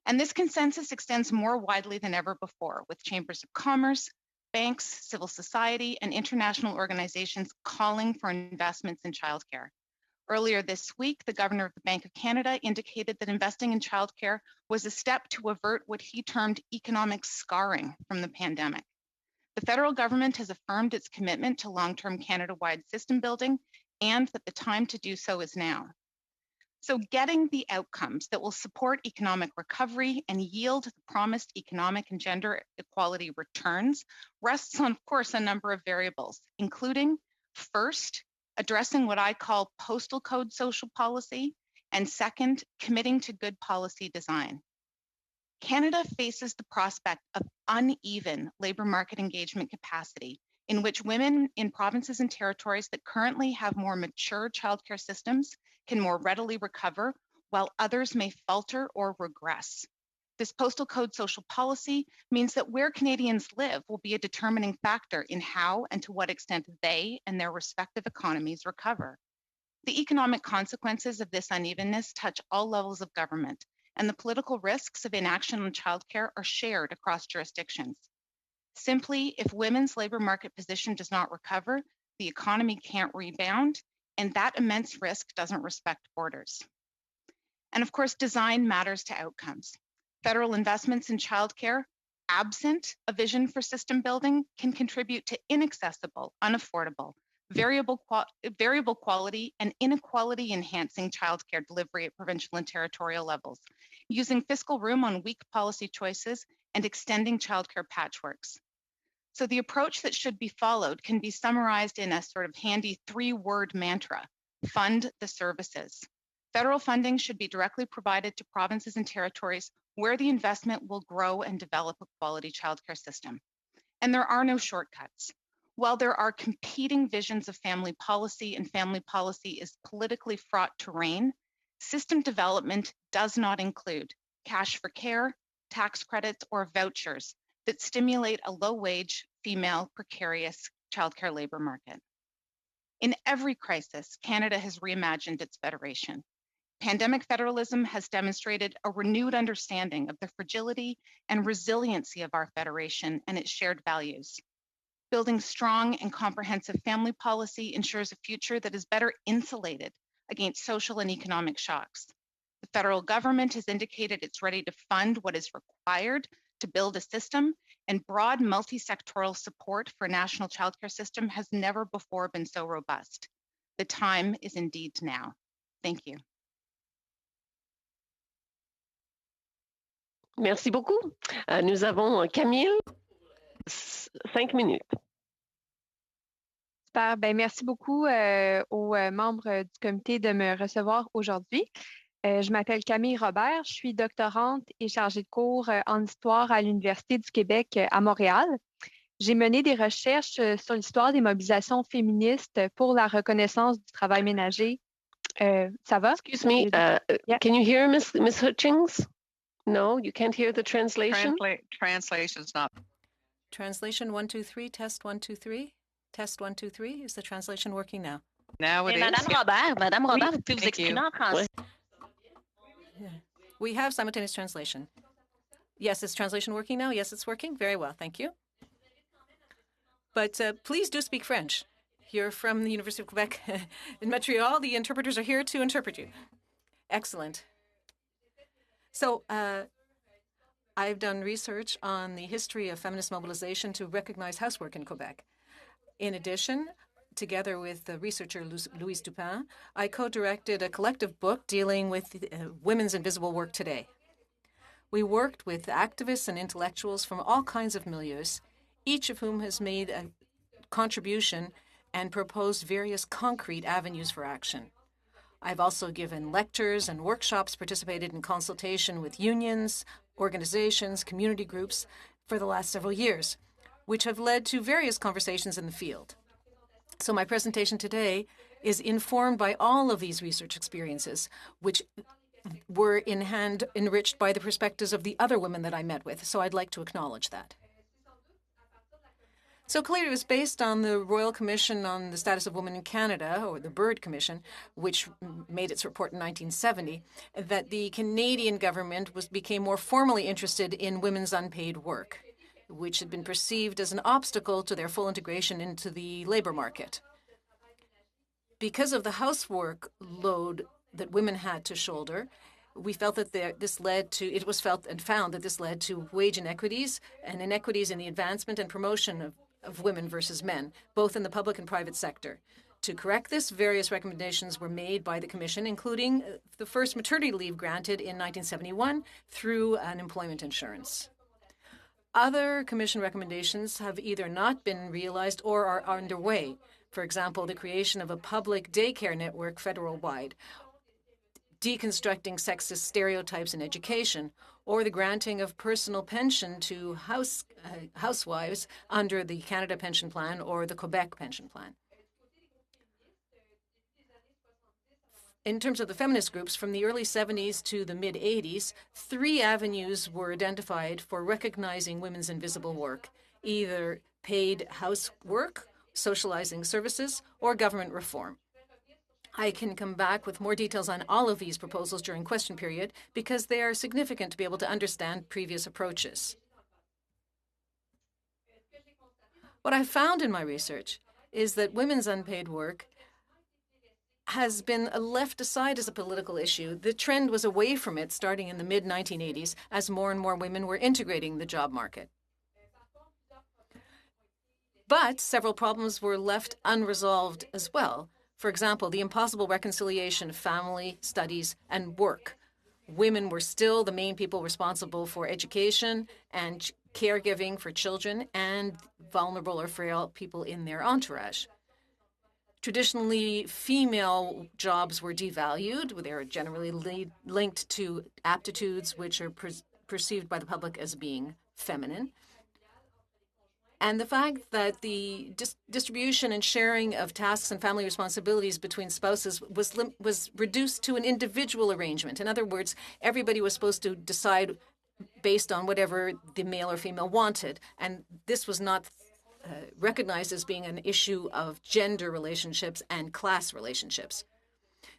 And this consensus extends more widely than ever before, with chambers of commerce, banks, civil society, and international organizations calling for investments in childcare. Earlier this week, the Governor of the Bank of Canada indicated that investing in childcare was a step to avert what he termed economic scarring from the pandemic. The federal government has affirmed its commitment to long-term Canada-wide system building, and that the time to do so is now. So getting the outcomes that will support economic recovery and yield the promised economic and gender equality returns rests on, of course, a number of variables, including first, addressing what I call postal code social policy, and second, committing to good policy design. Canada faces the prospect of uneven labor market engagement capacity, in which women in provinces and territories that currently have more mature childcare systems can more readily recover, while others may falter or regress. This postal code social policy means that where Canadians live will be a determining factor in how and to what extent they and their respective economies recover. The economic consequences of this unevenness touch all levels of government, and the political risks of inaction on childcare are shared across jurisdictions. Simply, if women's labor market position does not recover, the economy can't rebound, and that immense risk doesn't respect borders. And of course, design matters to outcomes. Federal investments in childcare, absent a vision for system building, can contribute to inaccessible, unaffordable, variable quality, and inequality enhancing childcare delivery at provincial and territorial levels, using fiscal room on weak policy choices and extending childcare patchworks. So the approach that should be followed can be summarized in a sort of handy 3-word mantra: fund the services. Federal funding should be directly provided to provinces and territories where the investment will grow and develop a quality childcare system. And there are no shortcuts. While there are competing visions of family policy, and family policy is politically fraught terrain, system development does not include cash for care, tax credits, or vouchers that stimulate a low-wage, female, precarious childcare labor market. In every crisis, Canada has reimagined its federation. Pandemic federalism has demonstrated a renewed understanding of the fragility and resiliency of our federation and its shared values. Building strong and comprehensive family policy ensures a future that is better insulated against social and economic shocks. The federal government has indicated it's ready to fund what is required to build a system, and broad multi-sectoral support for a national childcare system has never before been so robust. The time is indeed now. Thank you. Merci beaucoup. Nous avons Camille, 5 minutes. Super. Ben, merci beaucoup aux membres du comité de me recevoir aujourd'hui. Je m'appelle Camille Robert, je suis doctorante et chargée de cours en histoire à l'Université du Québec à Montréal. J'ai mené des recherches sur l'histoire des mobilisations féministes pour la reconnaissance du travail ménager. Ça va? Excuse me, yeah. Can you hear Ms. Hutchings? No, you can't hear the translation? Translation's not. Translation 1, 2, 3, test 1, 2, 3. Test 1, 2, 3. Is the translation working now? Now it is. Madame Robert, vous pouvez vous exprimer en français. Yeah. We have simultaneous translation. Yes, is translation working now? Yes, it's working. Very well, thank you. But please do speak French. You're from the University of Quebec in Montreal. The interpreters are here to interpret you. Excellent. So I've done research on the history of feminist mobilization to recognize housework in Quebec. In addition, together with the researcher Louise Dupin, I co-directed a collective book dealing with women's invisible work today. We worked with activists and intellectuals from all kinds of milieus, each of whom has made a contribution and proposed various concrete avenues for action. I've also given lectures and workshops, participated in consultation with unions, organizations, community groups for the last several years, which have led to various conversations in the field. So my presentation today is informed by all of these research experiences, which were in hand enriched by the perspectives of the other women that I met with. So I'd like to acknowledge that. So clearly it was based on the Royal Commission on the Status of Women in Canada, or the Byrd Commission, which made its report in 1970, that the Canadian government became more formally interested in women's unpaid work, which had been perceived as an obstacle to their full integration into the labor market. Because of the housework load that women had to shoulder, we felt that it was felt and found that this led to wage inequities and inequities in the advancement and promotion of women versus men, both in the public and private sector. To correct this, various recommendations were made by the Commission, including the first maternity leave granted in 1971 through unemployment insurance. Other Commission recommendations have either not been realized or are underway. For example, the creation of a public daycare network federal-wide, deconstructing sexist stereotypes in education, or the granting of personal pension to housewives under the Canada Pension Plan or the Quebec Pension Plan. In terms of the feminist groups, from the early 70s to the mid-80s, 3 avenues were identified for recognizing women's invisible work, either paid housework, socializing services, or government reform. I can come back with more details on all of these proposals during question period because they are significant to be able to understand previous approaches. What I found in my research is that women's unpaid work has been left aside as a political issue. The trend was away from it starting in the mid-1980s as more and more women were integrating the job market. But several problems were left unresolved as well. For example, the impossible reconciliation of family, studies, and work. Women were still the main people responsible for education and caregiving for children and vulnerable or frail people in their entourage. Traditionally, female jobs were devalued. They are generally linked to aptitudes which are perceived by the public as being feminine. And the fact that the distribution and sharing of tasks and family responsibilities between spouses was reduced to an individual arrangement. In other words, everybody was supposed to decide based on whatever the male or female wanted. And this was not recognized as being an issue of gender relationships and class relationships.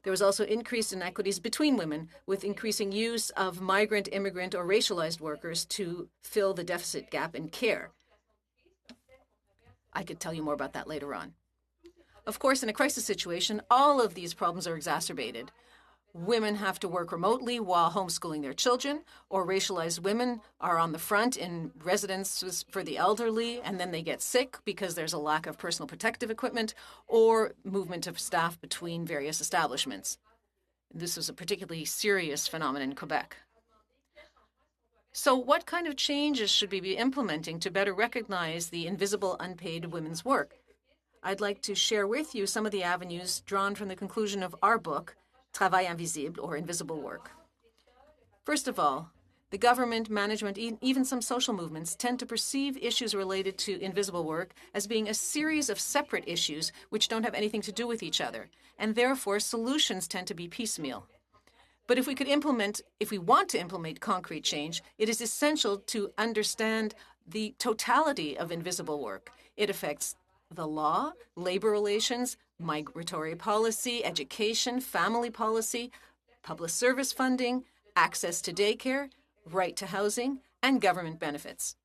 There was also increased inequities between women, with increasing use of migrant, immigrant, or racialized workers to fill the deficit gap in care. I could tell you more about that later on. Of course, in a crisis situation, all of these problems are exacerbated. Women have to work remotely while homeschooling their children, or racialized women are on the front in residences for the elderly, and then they get sick because there's a lack of personal protective equipment or movement of staff between various establishments. This was a particularly serious phenomenon in Quebec. So what kind of changes should we be implementing to better recognize the invisible, unpaid women's work? I'd like to share with you some of the avenues drawn from the conclusion of our book, Travail Invisible, or Invisible Work. First of all, the government, management, even some social movements tend to perceive issues related to invisible work as being a series of separate issues which don't have anything to do with each other, and therefore solutions tend to be piecemeal. But if we want to implement concrete change, it is essential to understand the totality of invisible work. It affects the law, labor relations, migratory policy, education, family policy, public service funding, access to daycare, right to housing, and government benefits.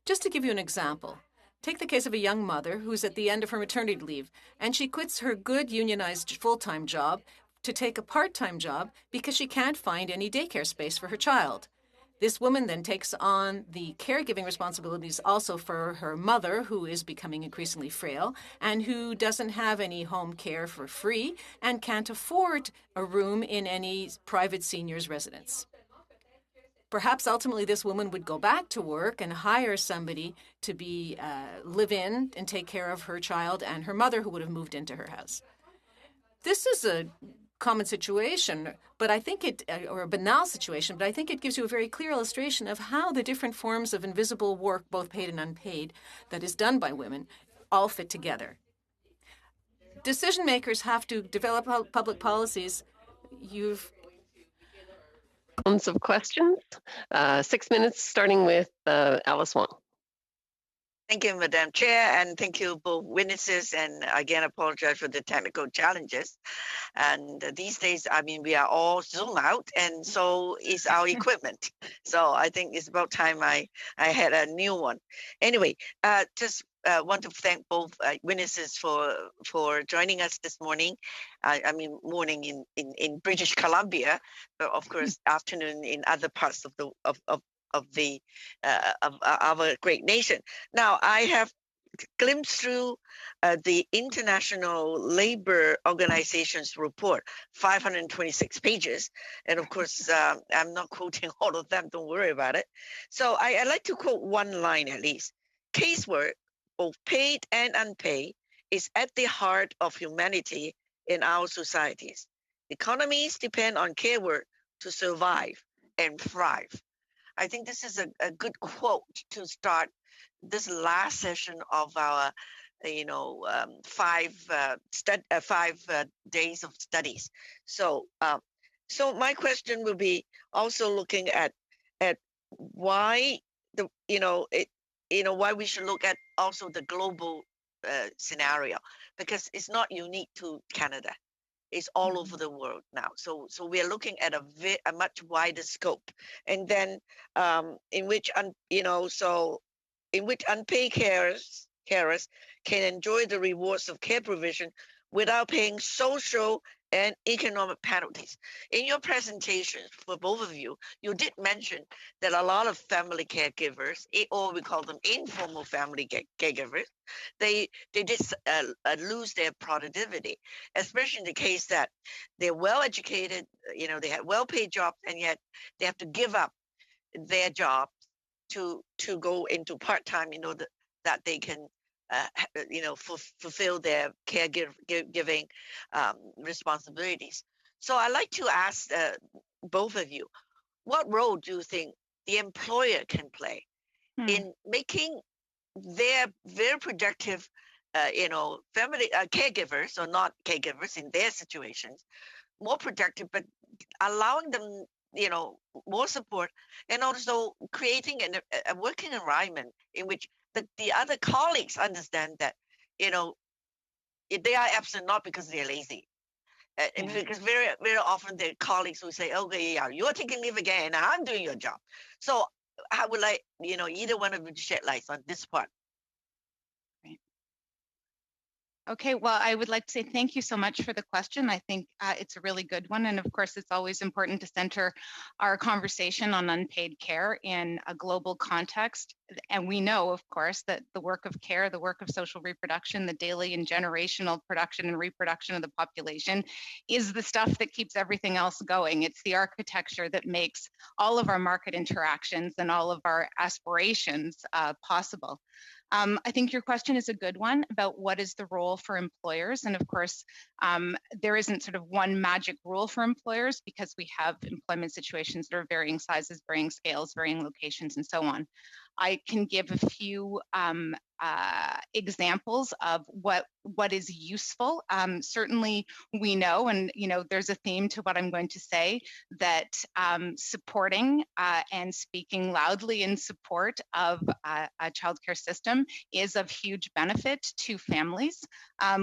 Just to give you an example, take the case of a young mother who's at the end of her maternity leave, and she quits her good unionized full-time job to take a part-time job because she can't find any daycare space for her child. This woman then takes on the caregiving responsibilities also for her mother, who is becoming increasingly frail and who doesn't have any home care for free and can't afford a room in any private seniors' residence. Perhaps ultimately this woman would go back to work and hire somebody to live in and take care of her child and her mother, who would have moved into her house. This is a common situation, but I think or a banal situation, but I think it gives you a very clear illustration of how the different forms of invisible work, both paid and unpaid, that is done by women, all fit together. Decision makers have to develop public policies. Rounds of questions. 6 minutes, starting with Alice Wong. Thank you, Madam Chair, and thank you both witnesses, and again, apologize for the technical challenges. And these days, I mean, we are all Zoom out, and so is our equipment. So I think it's about time I had a new one. Anyway, just want to thank both witnesses for joining us this morning. I mean, morning in British Columbia, but of course, afternoon in other parts of our great nation. Now, I have glimpsed through the International Labor Organization's report, 526 pages. And of course, I'm not quoting all of them, don't worry about it. So I like to quote one line at least. Casework, both paid and unpaid, is at the heart of humanity in our societies. Economies depend on care work to survive and thrive. I think this is a good quote to start this last session of our, 5 days of studies. So, so my question will be also looking at why why we should look at also the global scenario, because it's not unique to Canada. It's all over the world now. So we are looking at a much wider scope, and then in which unpaid carers can enjoy the rewards of care provision without paying social and economic penalties. In your presentation, for both of you, you did mention that a lot of family caregivers, or we call them informal family caregivers, they did lose their productivity, especially in the case that they're well educated, they have well-paid jobs, and yet they have to give up their job to go into part-time in order that they can fulfill their caregiving responsibilities. So I'd like to ask both of you, what role do you think the employer can play in making their very productive, family caregivers or not caregivers in their situations more productive, but allowing them, more support, and also creating a working environment in which the other colleagues understand that, they are absent not because they're lazy, Because very often the colleagues will say, okay, yeah, you're taking leave again, and I'm doing your job. So I would like, either one of you to shed light on this part. Okay, well, I would like to say thank you so much for the question. I think it's a really good one. And of course, it's always important to center our conversation on unpaid care in a global context. And we know, of course, that the work of care, the work of social reproduction, the daily and generational production and reproduction of the population is the stuff that keeps everything else going. It's the architecture that makes all of our market interactions and all of our aspirations possible. I think your question is a good one about what is the role for employers. And of course, there isn't sort of one magic rule for employers because we have employment situations that are varying sizes, varying scales, varying locations, and so on. I can give a few examples of what is useful. Certainly, we know, and there's a theme to what I'm going to say, that supporting and speaking loudly in support of a childcare system is of huge benefit to families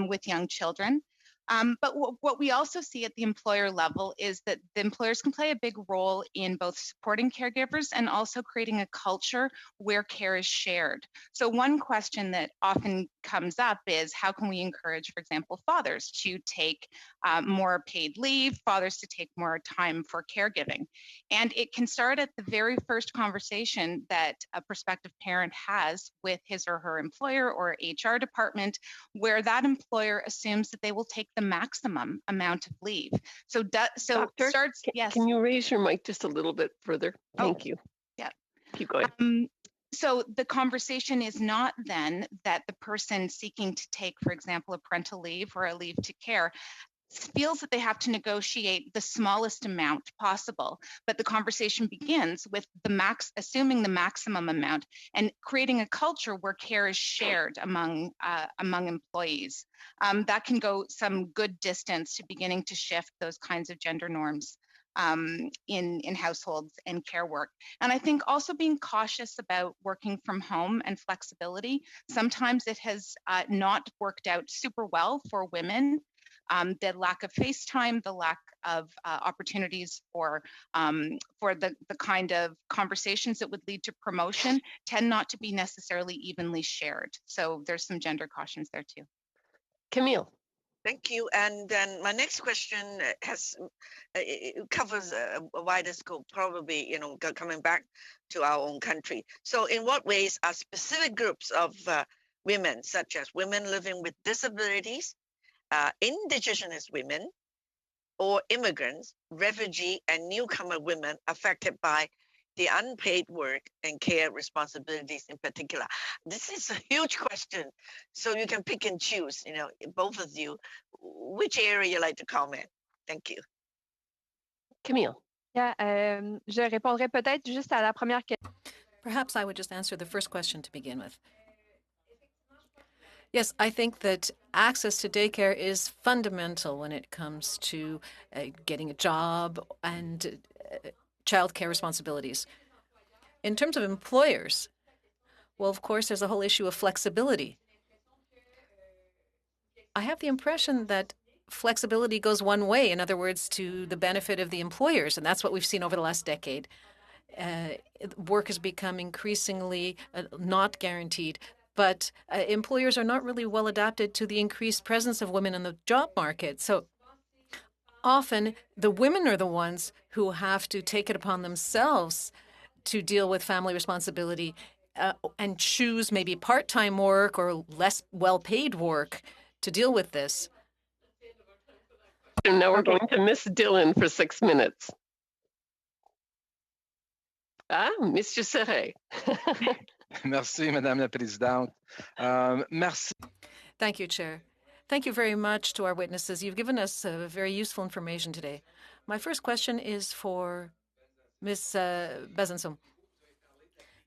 with young children. But what we also see at the employer level is that the employers can play a big role in both supporting caregivers and also creating a culture where care is shared. So one question that often comes up is how can we encourage, for example, fathers to take more paid leave, fathers to take more time for caregiving? And it can start at the very first conversation that a prospective parent has with his or her employer or HR department, where that employer assumes that they will take the maximum amount of leave. So, Doctor, starts. Yes. Can you raise your mic just a little bit further? Thank you. Yeah. Keep going. So the conversation is not then that the person seeking to take, for example, a parental leave or a leave to care feels that they have to negotiate the smallest amount possible, but the conversation begins with assuming the maximum amount and creating a culture where care is shared among employees. That can go some good distance to beginning to shift those kinds of gender norms in households and care work. And I think also being cautious about working from home and flexibility. Sometimes it has not worked out super well for women. The lack of face time, the lack of opportunities for the kind of conversations that would lead to promotion tend not to be necessarily evenly shared. So there's some gender cautions there too. Camille. Thank you. And then my next question covers a wider scope, probably, coming back to our own country. So in what ways are specific groups of women, such as women living with disabilities, indigenous women, or immigrants, refugee, and newcomer women affected by the unpaid work and care responsibilities in particular? This is a huge question, so you can pick and choose, both of you, which area you like to comment. Thank you. Camille. Yeah, je répondrai peut-être juste à la première question. Perhaps I would just answer the first question to begin with. Yes, I think that access to daycare is fundamental when it comes to getting a job and childcare responsibilities. In terms of employers, well, of course, there's a whole issue of flexibility. I have the impression that flexibility goes one way, in other words, to the benefit of the employers, and that's what we've seen over the last decade. Work has become increasingly not guaranteed, but employers are not really well adapted to the increased presence of women in the job market. So often the women are the ones who have to take it upon themselves to deal with family responsibility and choose maybe part-time work or less well-paid work to deal with this. And now we're going to Miss Dillon for 6 minutes. Mr. Serret. Merci, Madame la Présidente. Merci. Thank you, Chair. Thank you very much to our witnesses. You've given us very useful information today. My first question is for Ms. Besançon.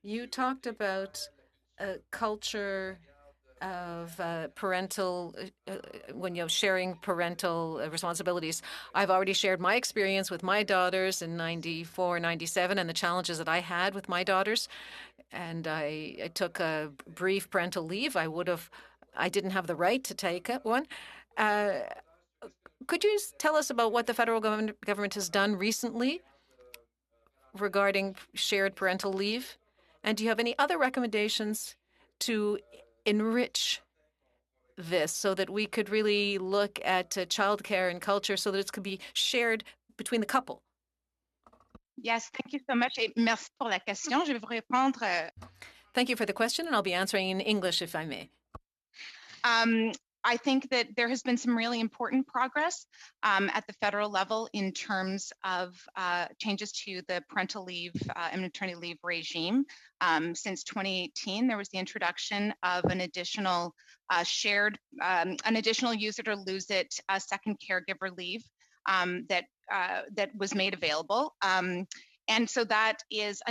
You talked about a culture of parental, when you're sharing parental responsibilities. I've already shared my experience with my daughters in 94, 97, and the challenges that I had with my daughters. And I took a brief parental leave. I didn't have the right to take one. could you tell us about what the federal government has done recently regarding shared parental leave? And do you have any other recommendations to enrich this so that we could really look at childcare and culture so that it could be shared between the couple? Yes, thank you so much. Et merci pour la question. Je vais vous répondre. Thank you for the question, and I'll be answering in English if I may. I think that there has been some really important progress at the federal level in terms of changes to the parental leave and maternity leave regime. Since 2018, there was the introduction of an additional an additional use it or lose it second caregiver leave that was made available. And so that is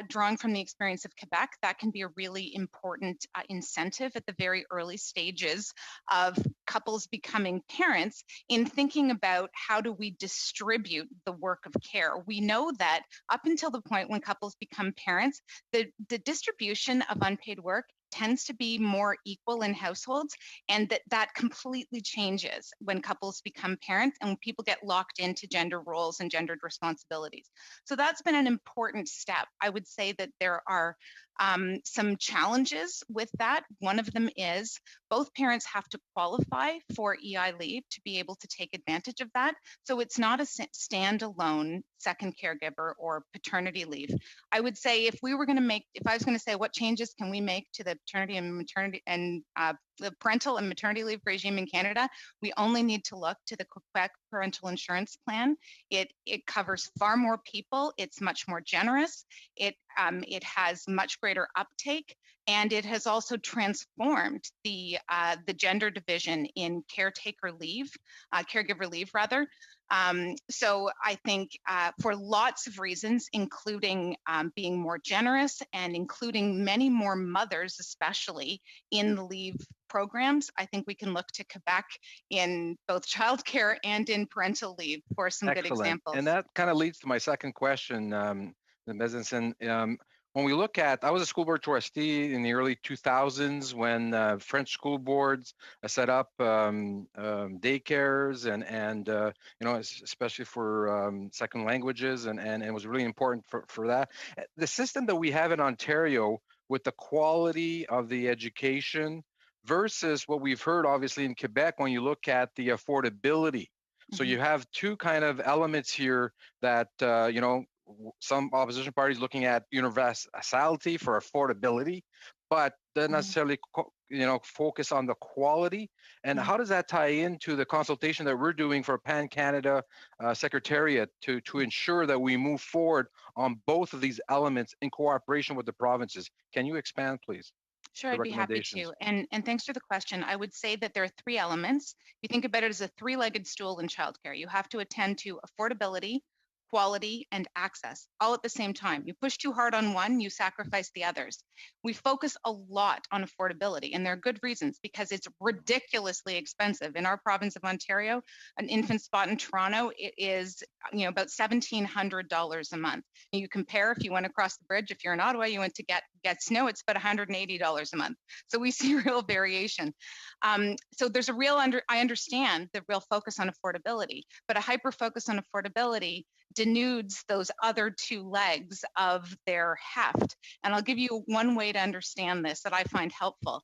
drawing from the experience of Quebec, that can be a really important incentive at the very early stages of couples becoming parents in thinking about how do we distribute the work of care. We know that up until the point when couples become parents, the distribution of unpaid work tends to be more equal in households, and that completely changes when couples become parents and when people get locked into gender roles and gendered responsibilities. So that's been an important step. I would say that there are some challenges with that. One of them is both parents have to qualify for EI leave to be able to take advantage of that. So it's not a standalone second caregiver or paternity leave. I would say if I was going to say what changes can we make to the paternity and maternity and the parental and maternity leave regime in Canada, we only need to look to the Quebec Parental Insurance Plan. It covers far more people. It's much more generous. It has much greater uptake, and it has also transformed the gender division in caretaker leave, caregiver leave rather. So I think for lots of reasons, including being more generous and including many more mothers, especially in the leave programs, I think we can look to Quebec in both childcare and in parental leave for some good examples. And that kind of leads to my second question, Ms. Bezanson. When we look at, I was a school board trustee in the early 2000s when French school boards set up daycares and you know, especially for second languages, and it was really important for that. The system that we have in Ontario with the quality of the education versus what we've heard obviously in Quebec when you look at the affordability. So you have two kind of elements here that, you know, some opposition parties looking at universality for affordability, but don't necessarily, you know, focus on the quality. And how does that tie into the consultation that we're doing for Pan Canada Secretariat to ensure that we move forward on both of these elements in cooperation with the provinces? Can you expand, please? Sure, I'd be happy to. And thanks for the question. I would say that there are three elements. If you think about it as a three-legged stool in childcare, you have to attend to affordability, quality, and access, all at the same time. You push too hard on one, you sacrifice the others. We focus a lot on affordability, and there are good reasons, because it's ridiculously expensive. In our province of Ontario, an infant spot in Toronto, it is, you know, about $1,700 a month. And you compare, if you went across the bridge, if you're in Ottawa, you went to get snow, it's about $180 a month. So we see real variation. So there's a real, I understand the real focus on affordability, but a hyper focus on affordability denudes those other two legs of their heft. And I'll give you one way to understand this that I find helpful.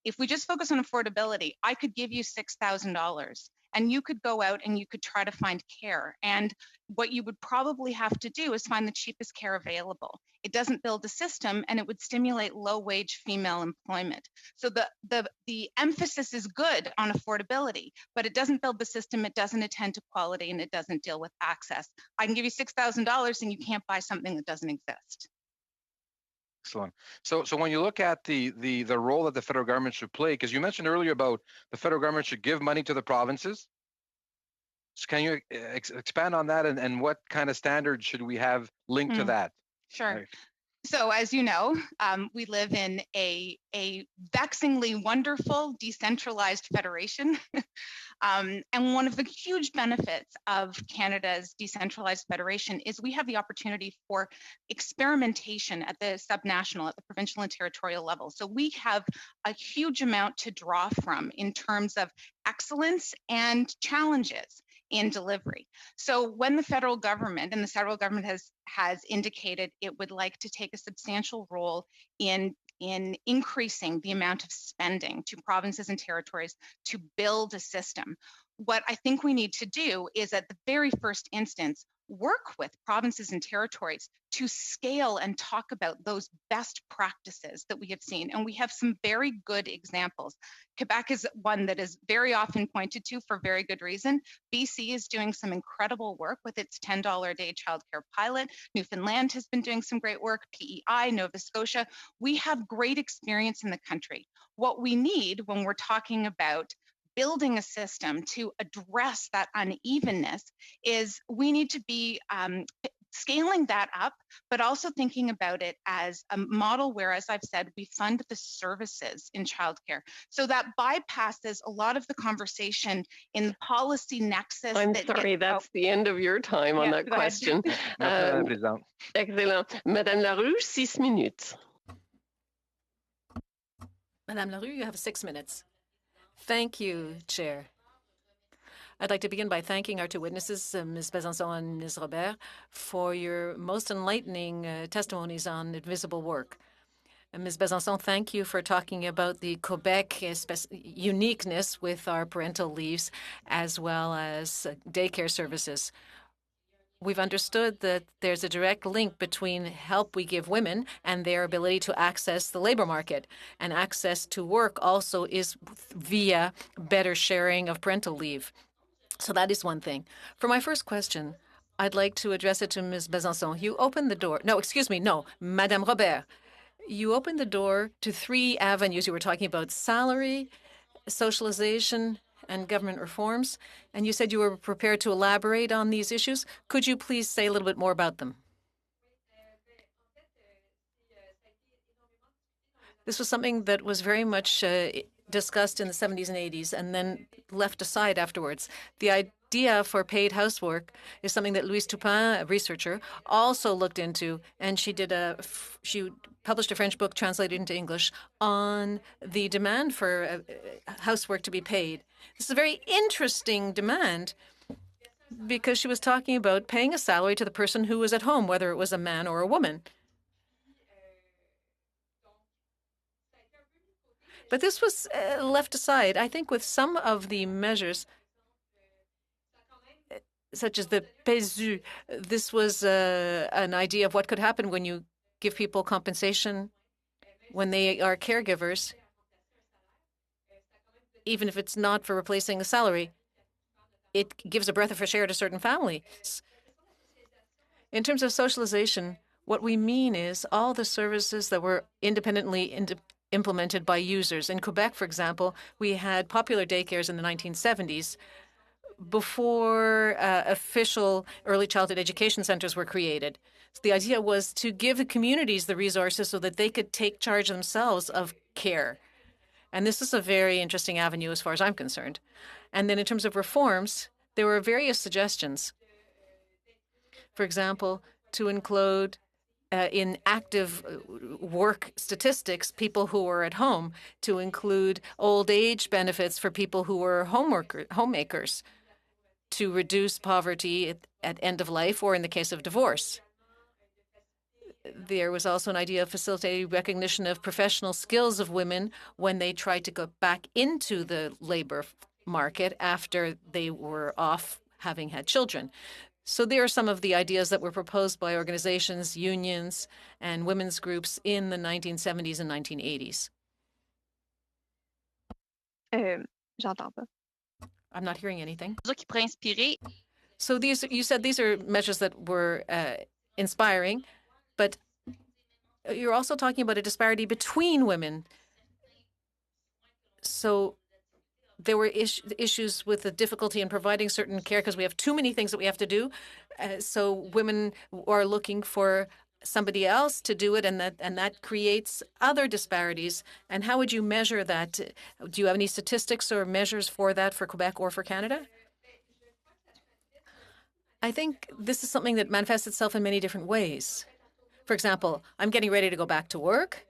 If we just focus on affordability, I could give you $6,000 and you could go out and you could try to find care. And what you would probably have to do is find the cheapest care available. It doesn't build a system, and it would stimulate low-wage female employment. So the emphasis is good on affordability, but it doesn't build the system, it doesn't attend to quality, and it doesn't deal with access. I can give you $6,000 and you can't buy something that doesn't exist. Excellent. So when you look at the role that the federal government should play, because you mentioned earlier about the federal government should give money to the provinces. So can you expand on that, and what kind of standards should we have linked to that? Sure. Right. So as you know, we live in a vexingly wonderful decentralized federation. And one of the huge benefits of Canada's decentralized federation is we have the opportunity for experimentation at the subnational, at the provincial and territorial level. So we have a huge amount to draw from in terms of excellence and challenges in delivery. So when the federal government, and the federal government has indicated it would like to take a substantial role in increasing the amount of spending to provinces and territories to build a system, what I think we need to do is, at the very first instance, work with provinces and territories to scale and talk about those best practices that we have seen. And we have some very good examples. Quebec is one that is very often pointed to for very good reason. BC is doing some incredible work with its $10 a day childcare pilot. Newfoundland has been doing some great work. PEI, Nova Scotia. We have great experience in the country. What we need when we're talking about building a system to address that unevenness is we need to be scaling that up, but also thinking about it as a model where, as I've said, we fund the services in childcare. So that bypasses a lot of the conversation in the policy nexus. I'm sorry, that's the end of your time on that question. Excellent. Madame Larue, 6 minutes. Madame Larue, you have 6 minutes. Thank you, Chair. I'd like to begin by thanking our two witnesses, Ms. Besançon and Ms. Robert, for your most enlightening testimonies on invisible work. And Ms. Besançon, thank you for talking about the Quebec uniqueness with our parental leaves as well as daycare services. We've understood that there's a direct link between help we give women and their ability to access the labor market. And access to work also is via better sharing of parental leave. So that is one thing. For my first question, I'd like to address it to Ms. Besançon. You opened the door. No, excuse me. No, Madame Robert. You opened the door to 3 avenues. You were talking about salary, socialization, and government reforms, and you said you were prepared to elaborate on these issues. Could you please say a little bit more about them? This was something that was very much discussed in the 70s and 80s and then left aside afterwards. The idea for paid housework is something that Louise Toupin, a researcher, also looked into, and she published a French book translated into English on the demand for housework to be paid. This is a very interesting demand because she was talking about paying a salary to the person who was at home, whether it was a man or a woman. But this was left aside. I think with some of the measures, such as the PESU, this was an idea of what could happen when you give people compensation when they are caregivers, even if it's not for replacing a salary. It gives a breath of fresh air to certain families. In terms of socialization, what we mean is all the services that were independently implemented by users. In Quebec, for example, we had popular daycares in the 1970s before official early childhood education centers were created. So the idea was to give the communities the resources so that they could take charge themselves of care. And this is a very interesting avenue as far as I'm concerned. And then in terms of reforms, there were various suggestions. For example, to include in active work statistics people who were at home, to include old age benefits for people who were homemakers, to reduce poverty at end of life or in the case of divorce. There was also an idea of facilitating recognition of professional skills of women when they tried to go back into the labor market after they were off having had children. So there are some of the ideas that were proposed by organizations, unions, and women's groups in the 1970s and 1980s. J'entends pas. I'm not hearing anything. So these, you said these are measures that were inspiring, but you're also talking about a disparity between women. So there were issues with the difficulty in providing certain care because we have too many things that we have to do. So women are looking for somebody else to do it, and that creates other disparities. And how would you measure that? Do you have any statistics or measures for that for Quebec or for Canada? I think this is something that manifests itself in many different ways. For example, I'm getting ready to go back to work.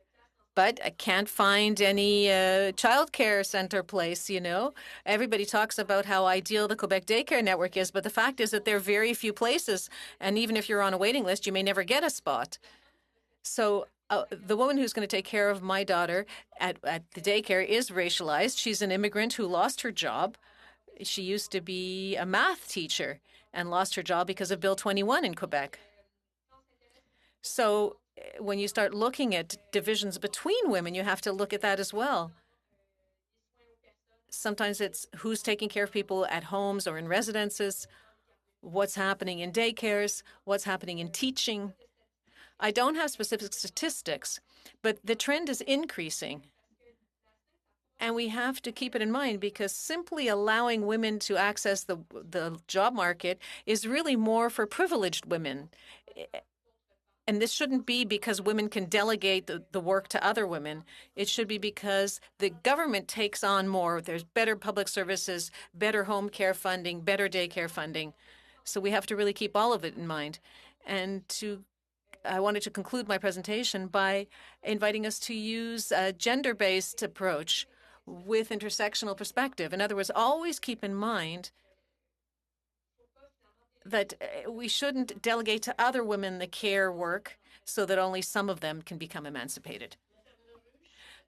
but I can't find any childcare center place, you know. Everybody talks about how ideal the Quebec daycare network is, but the fact is that there are very few places, and even if you're on a waiting list, you may never get a spot. So the woman who's going to take care of my daughter at the daycare is racialized. She's an immigrant who lost her job. She used to be a math teacher and lost her job because of Bill 21 in Quebec. So when you start looking at divisions between women, you have to look at that as well. Sometimes it's who's taking care of people at homes or in residences, what's happening in daycares, what's happening in teaching. I don't have specific statistics, but the trend is increasing. And we have to keep it in mind because simply allowing women to access the job market is really more for privileged women. And this shouldn't be because women can delegate the work to other women. It should be because the government takes on more. There's better public services, better home care funding, better daycare funding. So we have to really keep all of it in mind. And I wanted to conclude my presentation by inviting us to use a gender-based approach with intersectional perspective. In other words, always keep in mind that we shouldn't delegate to other women the care work so that only some of them can become emancipated.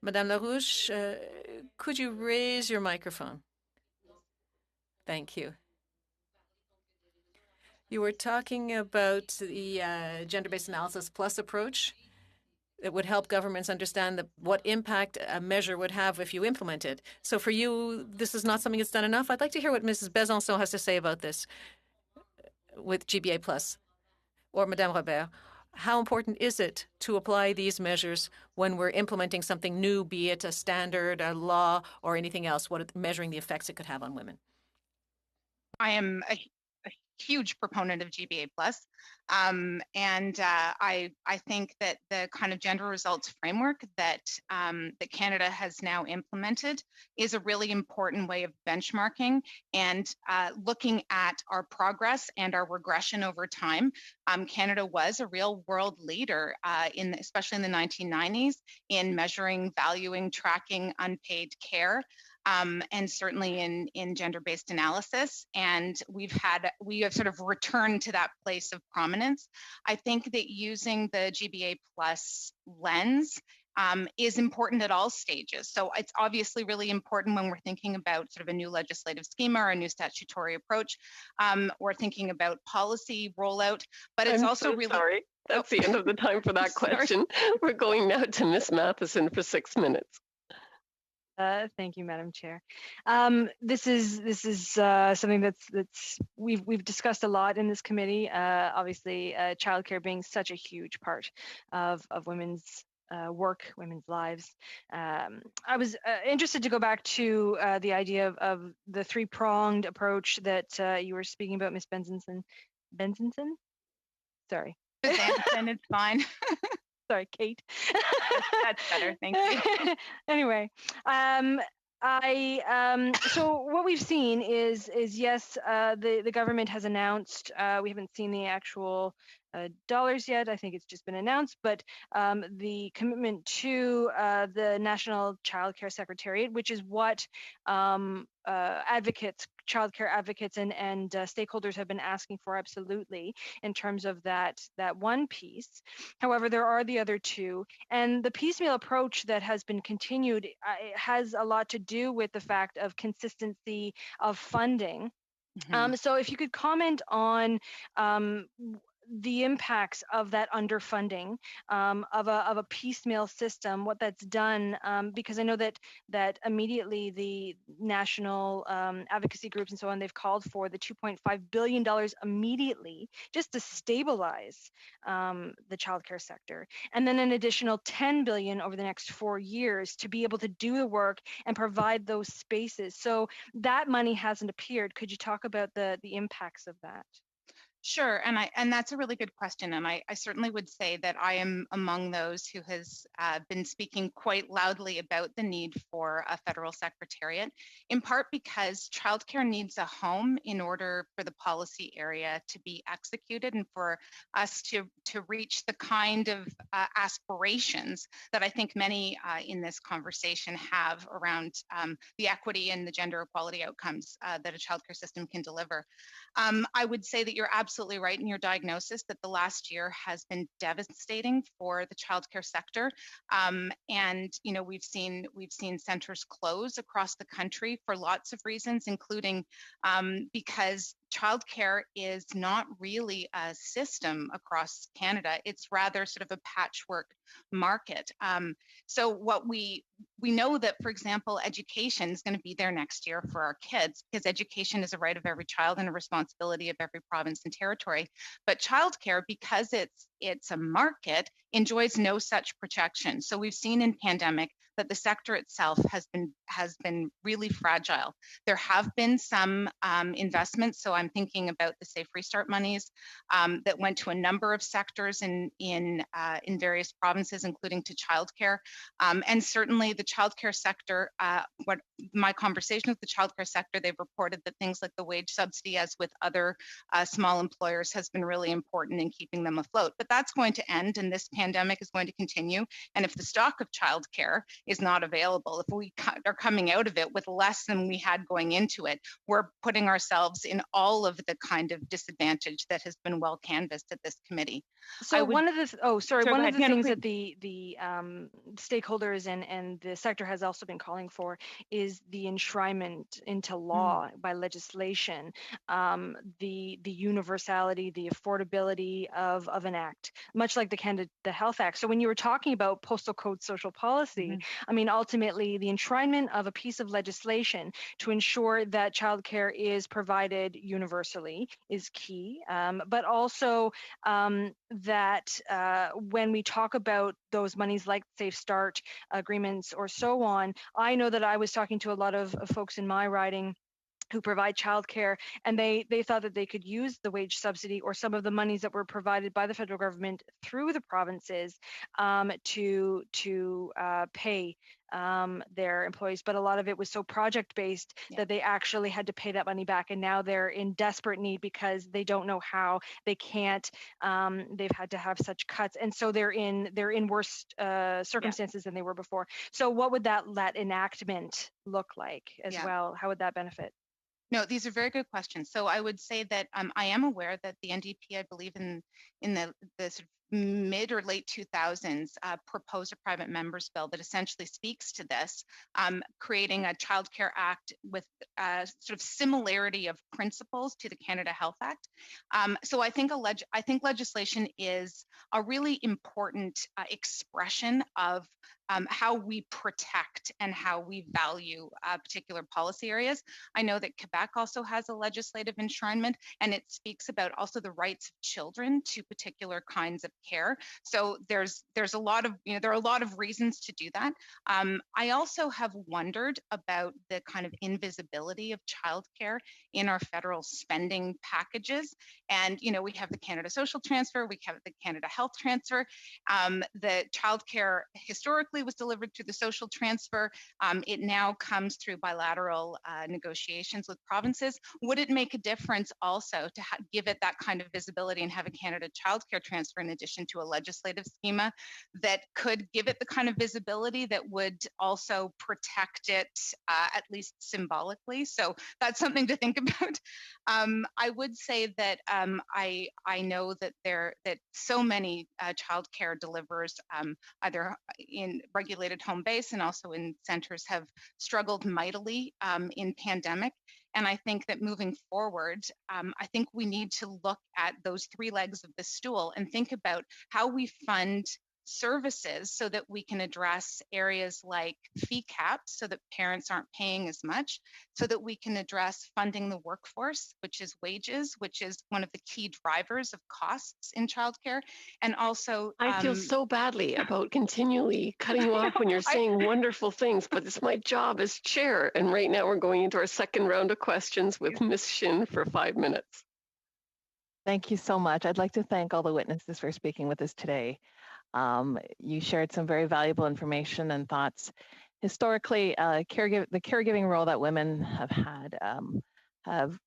Madame Larouche, could you raise your microphone? Thank you. You were talking about the gender-based analysis plus approach that would help governments understand what impact a measure would have if you implement it. So for you, this is not something that's done enough. I'd like to hear what Mrs. Besançon has to say about this with GBA Plus, or Madame Robert. How important is it to apply these measures when we're implementing something new, be it a standard, a law, or anything else, measuring the effects it could have on women? I am a huge proponent of GBA Plus. I think that the kind of gender results framework that Canada has now implemented is a really important way of benchmarking and looking at our progress and our regression over time. Canada was a real world leader, especially in the 1990s, in measuring, valuing, tracking unpaid care. And certainly in gender-based analysis, and we have sort of returned to that place of prominence. I think that using the GBA Plus lens is important at all stages. So it's obviously really important when we're thinking about sort of a new legislative schema or a new statutory approach, or thinking about policy rollout. But it's Sorry, that's the end of the time for that question. We're going now to Ms. Matheson for 6 minutes. Thank you, Madam Chair. This is something that's we've discussed a lot in this committee. Obviously, childcare being such a huge part of women's work, women's lives. I was interested to go back to the idea of the three-pronged approach that you were speaking about, Ms. Benzinson. Benzinson? Sorry. Benzinson, it's fine. Sorry, Kate. That's better. Thank you. Anyway, so what we've seen is yes, the government has announced. We haven't seen the actual dollars yet. I think it's just been announced, but the commitment to the National Child Care Secretariat, which is what advocates, childcare advocates, and stakeholders have been asking for, absolutely, in terms of that one piece. However, there are the other two, and the piecemeal approach that has been continued has a lot to do with the fact of consistency of funding. Mm-hmm. So if you could comment on the impacts of that underfunding of a piecemeal system, what that's done, because I know that immediately the national advocacy groups and so on, they've called for the $2.5 billion immediately just to stabilize the childcare sector, and then an additional $10 billion over the next 4 years to be able to do the work and provide those spaces. So that money hasn't appeared. Could you talk about the impacts of that? Sure, and that's a really good question, and I certainly would say that I am among those who has been speaking quite loudly about the need for a federal secretariat, in part because childcare needs a home in order for the policy area to be executed and for us to reach the kind of aspirations that I think many in this conversation have around the equity and the gender equality outcomes that a childcare system can deliver. I would say that you're absolutely right in your diagnosis that the last year has been devastating for the childcare sector, and we've seen centers close across the country for lots of reasons, including because childcare is not really a system across Canada. It's rather sort of a patchwork market. So what we know that, for example, education is going to be there next year for our kids, because education is a right of every child and a responsibility of every province and territory. But childcare, because it's a market, enjoys no such protection. So we've seen in pandemic that the sector itself has been really fragile. There have been some investments. So I'm thinking about the Safe Restart monies that went to a number of sectors in various provinces, including to childcare. And certainly the childcare sector, what my conversation with the childcare sector, they've reported that things like the wage subsidy, as with other small employers, has been really important in keeping them afloat. But that's going to end, and this pandemic is going to continue. And if the stock of childcare is not available, if we are coming out of it with less than we had going into it, we're putting ourselves in all of the kind of disadvantage that has been well canvassed at this committee. So one of the things that the stakeholders and the sector has also been calling for is the enshrinement into law by legislation, the universality, the affordability of an act, much like the Health Act. So when you were talking about postal code social policy, I mean, ultimately the enshrinement of a piece of legislation to ensure that childcare is provided universally is key, but also that when we talk about those monies like Safe Start agreements or so on, I know that I was talking to a lot of folks in my riding who provide childcare, and they thought that they could use the wage subsidy or some of the monies that were provided by the federal government through the provinces to pay their employees. But a lot of it was so project-based that they actually had to pay that money back, and now they're in desperate need because they don't know how. They can't. They've had to have such cuts, and so they're in worse circumstances than they were before. So what would that enactment look like as well? How would that benefit? No, these are very good questions. So I would say that I am aware that the NDP, I believe in the sort of mid or late 2000s, proposed a private members bill that essentially speaks to this, creating a Child Care Act with sort of similarity of principles to the Canada Health Act. So I think legislation is a really important expression of how we protect and how we value particular policy areas. I know that Quebec also has a legislative enshrinement, and it speaks about also the rights of children to particular kinds of care. So there's a lot of, there are a lot of reasons to do that. I also have wondered about the kind of invisibility of childcare in our federal spending packages. And, we have the Canada Social Transfer, we have the Canada Health Transfer. The childcare historically was delivered through the social transfer. It now comes through bilateral negotiations with provinces. Would it make a difference also to give it that kind of visibility and have a Canada childcare transfer in addition to a legislative schema that could give it the kind of visibility that would also protect it at least symbolically? So that's something to think about. I would say that I know that that so many childcare deliverers, either in regulated home base and also in centers, have struggled mightily in pandemic. And I think that moving forward, I think we need to look at those three legs of the stool and think about how we fund services so that we can address areas like fee caps so that parents aren't paying as much, so that we can address funding the workforce, which is wages, which is one of the key drivers of costs in childcare. And also I feel so badly about continually cutting you off when you're saying wonderful things, but it's my job as chair. And right now we're going into our second round of questions with Ms. Shin for 5 minutes. Thank you so much. I'd like to thank all the witnesses for speaking with us today. You shared some very valuable information and thoughts. Historically, the caregiving role that women have had have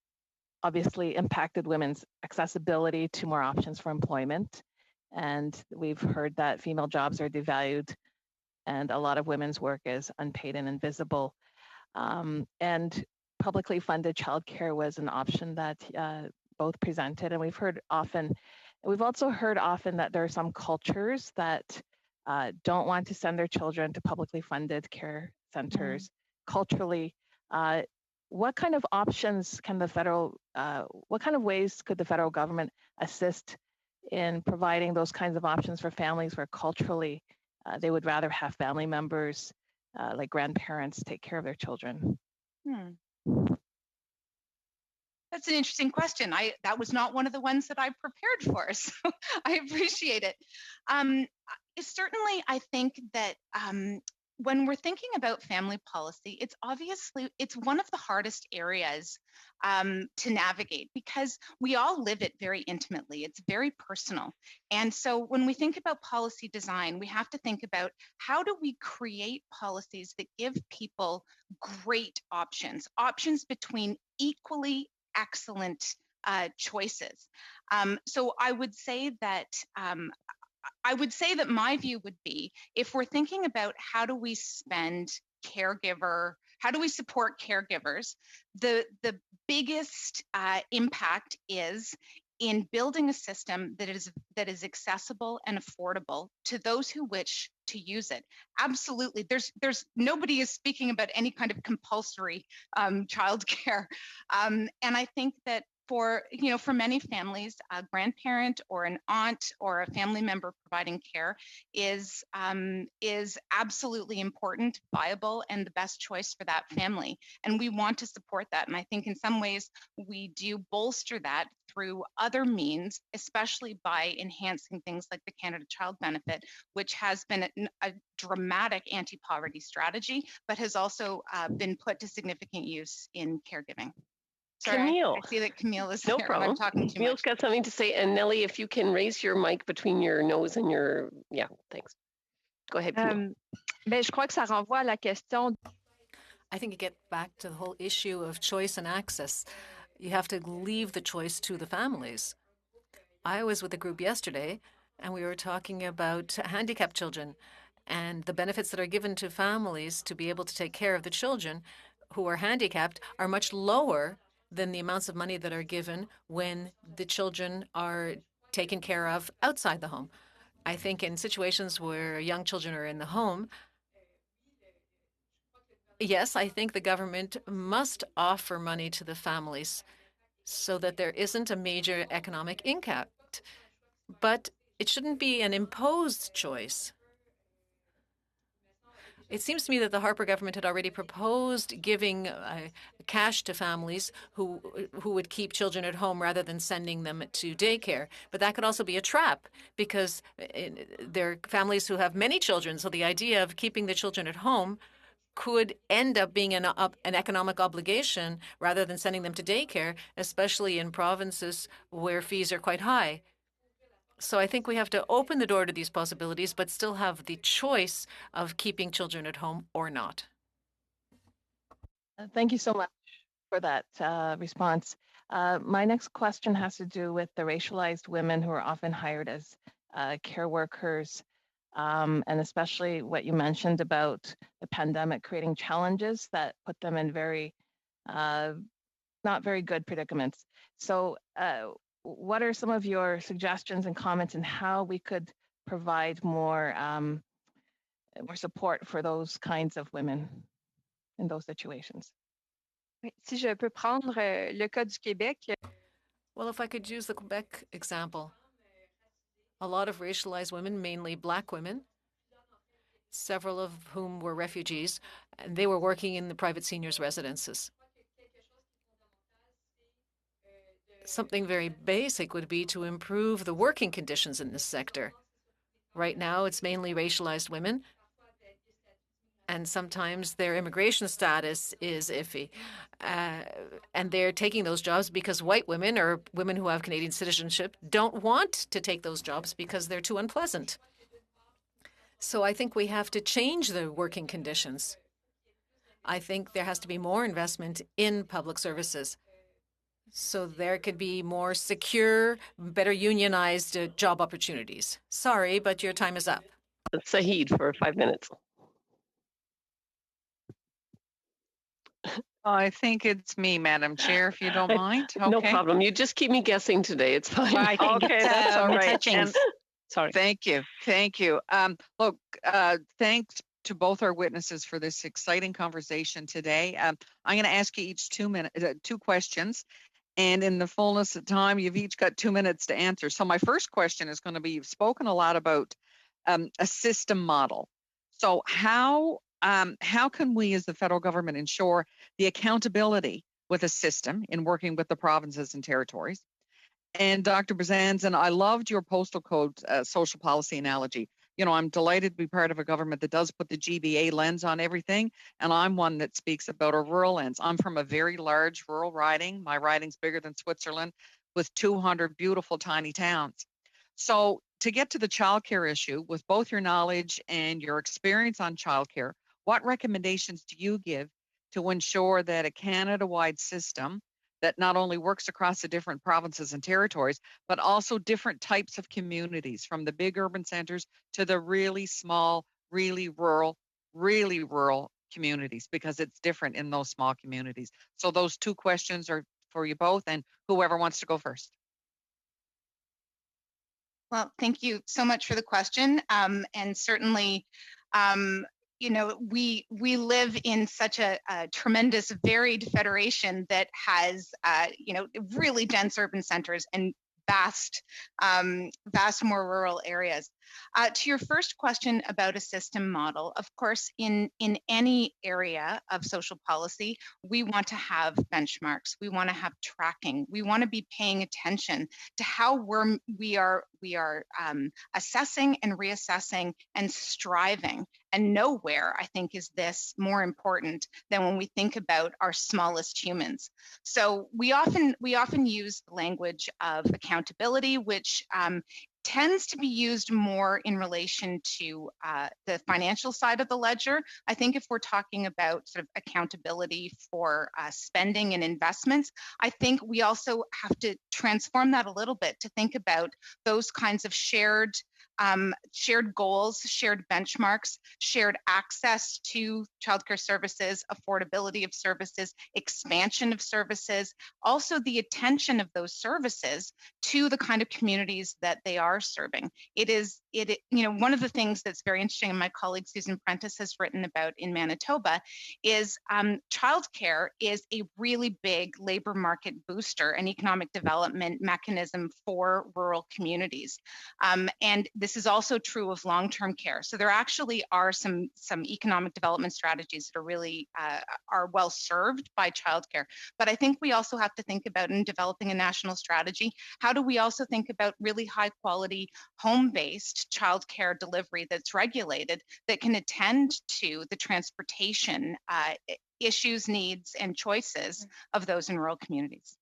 obviously impacted women's accessibility to more options for employment. And we've heard that female jobs are devalued and a lot of women's work is unpaid and invisible. And publicly funded childcare was an option that both presented. And we've also heard often that there are some cultures that don't want to send their children to publicly funded care centers. Culturally, what kind of options can what kind of ways could the federal government assist in providing those kinds of options for families where culturally they would rather have family members like grandparents take care of their children? That's an interesting question. That was not one of the ones that I prepared for, so I appreciate it. Certainly, I think that when we're thinking about family policy, it's one of the hardest areas to navigate because we all live it very intimately. It's very personal. And so when we think about policy design, we have to think about how do we create policies that give people great options between equally excellent choices. So I would say that my view would be, if we're thinking about how do we support caregivers, the biggest impact is in building a system that is accessible and affordable to those who wish to use it. Absolutely, there's nobody is speaking about any kind of compulsory childcare, and I think that for many families, a grandparent or an aunt or a family member providing care is absolutely important, viable, and the best choice for that family. And we want to support that. And I think in some ways we do bolster that through other means, especially by enhancing things like the Canada Child Benefit, which has been a dramatic anti-poverty strategy, but has also been put to significant use in caregiving. Sorry, Camille. I see that Camille is No there. problem. I'm talking too Camille's got something to say. And Nellie, if you can raise your mic between your nose and your, yeah, thanks. Go ahead, Camille. Je crois que ça renvoie à la question. I think you get back to the whole issue of choice and access. You have to leave the choice to the families. I was with a group yesterday, and we were talking about handicapped children and the benefits that are given to families to be able to take care of the children who are handicapped are much lower than the amounts of money that are given when the children are taken care of outside the home. I think in situations where young children are in the home, yes, I think the government must offer money to the families so that there isn't a major economic impact. But it shouldn't be an imposed choice. It seems to me that the Harper government had already proposed giving cash to families who would keep children at home rather than sending them to daycare. But that could also be a trap because there are families who have many children. So the idea of keeping the children at home could end up being an economic obligation rather than sending them to daycare, especially in provinces where fees are quite high. So I think we have to open the door to these possibilities, but still have the choice of keeping children at home or not. Thank you so much for that response. My next question has to do with the racialized women who are often hired as care workers, and especially what you mentioned about the pandemic creating challenges that put them in very, not very good predicaments. So what are some of your suggestions and comments on how we could provide more support for those kinds of women in those situations? Si je peux prendre le cas du Québec. Well, if I could use the Quebec example, a lot of racialized women, mainly Black women, several of whom were refugees, and they were working in the private seniors' residences. Something very basic would be to improve the working conditions in this sector. Right now, it's mainly racialized women, and sometimes their immigration status is iffy. And they're taking those jobs because white women or women who have Canadian citizenship don't want to take those jobs because they're too unpleasant. So I think we have to change the working conditions. I think there has to be more investment in public services. So there could be more secure, better unionized job opportunities. Sorry, but your time is up. Saheed for 5 minutes. I think it's me, Madam Chair, if you don't mind. Okay. No problem. You just keep me guessing today. It's fine. Well, I think Okay, it's, that's all right. Hutchings. Sorry. Thank you. Thank you. Look, thanks to both our witnesses for this exciting conversation today. I'm going to ask you each 2 questions. And in the fullness of time, you've each got 2 minutes to answer. So my first question is going to be, you've spoken a lot about a system model. So how can we as the federal government ensure the accountability with a system in working with the provinces and territories? And Dr. Bezanson, I loved your postal code social policy analogy. You know, I'm delighted to be part of a government that does put the GBA lens on everything. And I'm one that speaks about a rural lens. I'm from a very large rural riding. My riding's bigger than Switzerland with 200 beautiful tiny towns. So to get to the childcare issue, with both your knowledge and your experience on childcare, what recommendations do you give to ensure that a Canada-wide system that not only works across the different provinces and territories, but also different types of communities, from the big urban centers to the really small, really rural communities, because it's different in those small communities. So those 2 questions are for you both, and whoever wants to go first. Well, thank you so much for the question. And certainly, you know, we live in such a tremendous, varied federation that has, you know, really dense urban centers and vast more rural areas. To your first question about a system model, of course, in any area of social policy, we want to have benchmarks. We want to have tracking. We want to be paying attention to how we are assessing and reassessing and striving. And nowhere, I think, is this more important than when we think about our smallest humans. So we often use the language of accountability, which tends to be used more in relation to the financial side of the ledger. I think if we're talking about sort of accountability for spending and investments, I think we also have to transform that a little bit to think about those kinds of shared goals, shared benchmarks, shared access to childcare services, affordability of services, expansion of services, also the attention of those services to the kind of communities that they are serving. You know, one of the things that's very interesting, and my colleague Susan Prentice has written about in Manitoba, is childcare is a really big labor market booster and economic development mechanism for rural communities. And this is also true of long-term care. So there actually are some economic development strategies that are really are well served by childcare. But I think we also have to think about, in developing a national strategy, how do we also think about really high quality home-based childcare delivery that's regulated, that can attend to the transportation issues, needs, and choices of those in rural communities.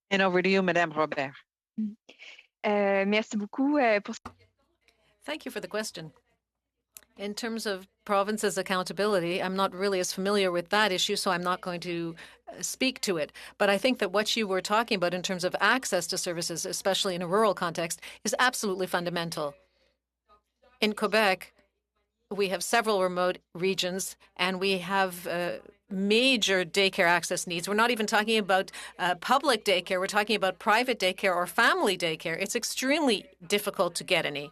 And over to you, Madame Robert. Merci beaucoup pour... Thank you for the question. In terms of provinces' accountability, I'm not really as familiar with that issue, so I'm not going to speak to it. But I think that what you were talking about in terms of access to services, especially in a rural context, is absolutely fundamental. In Quebec, we have several remote regions, and we have major daycare access needs. We're not even talking about public daycare. We're talking about private daycare or family daycare. It's extremely difficult to get any.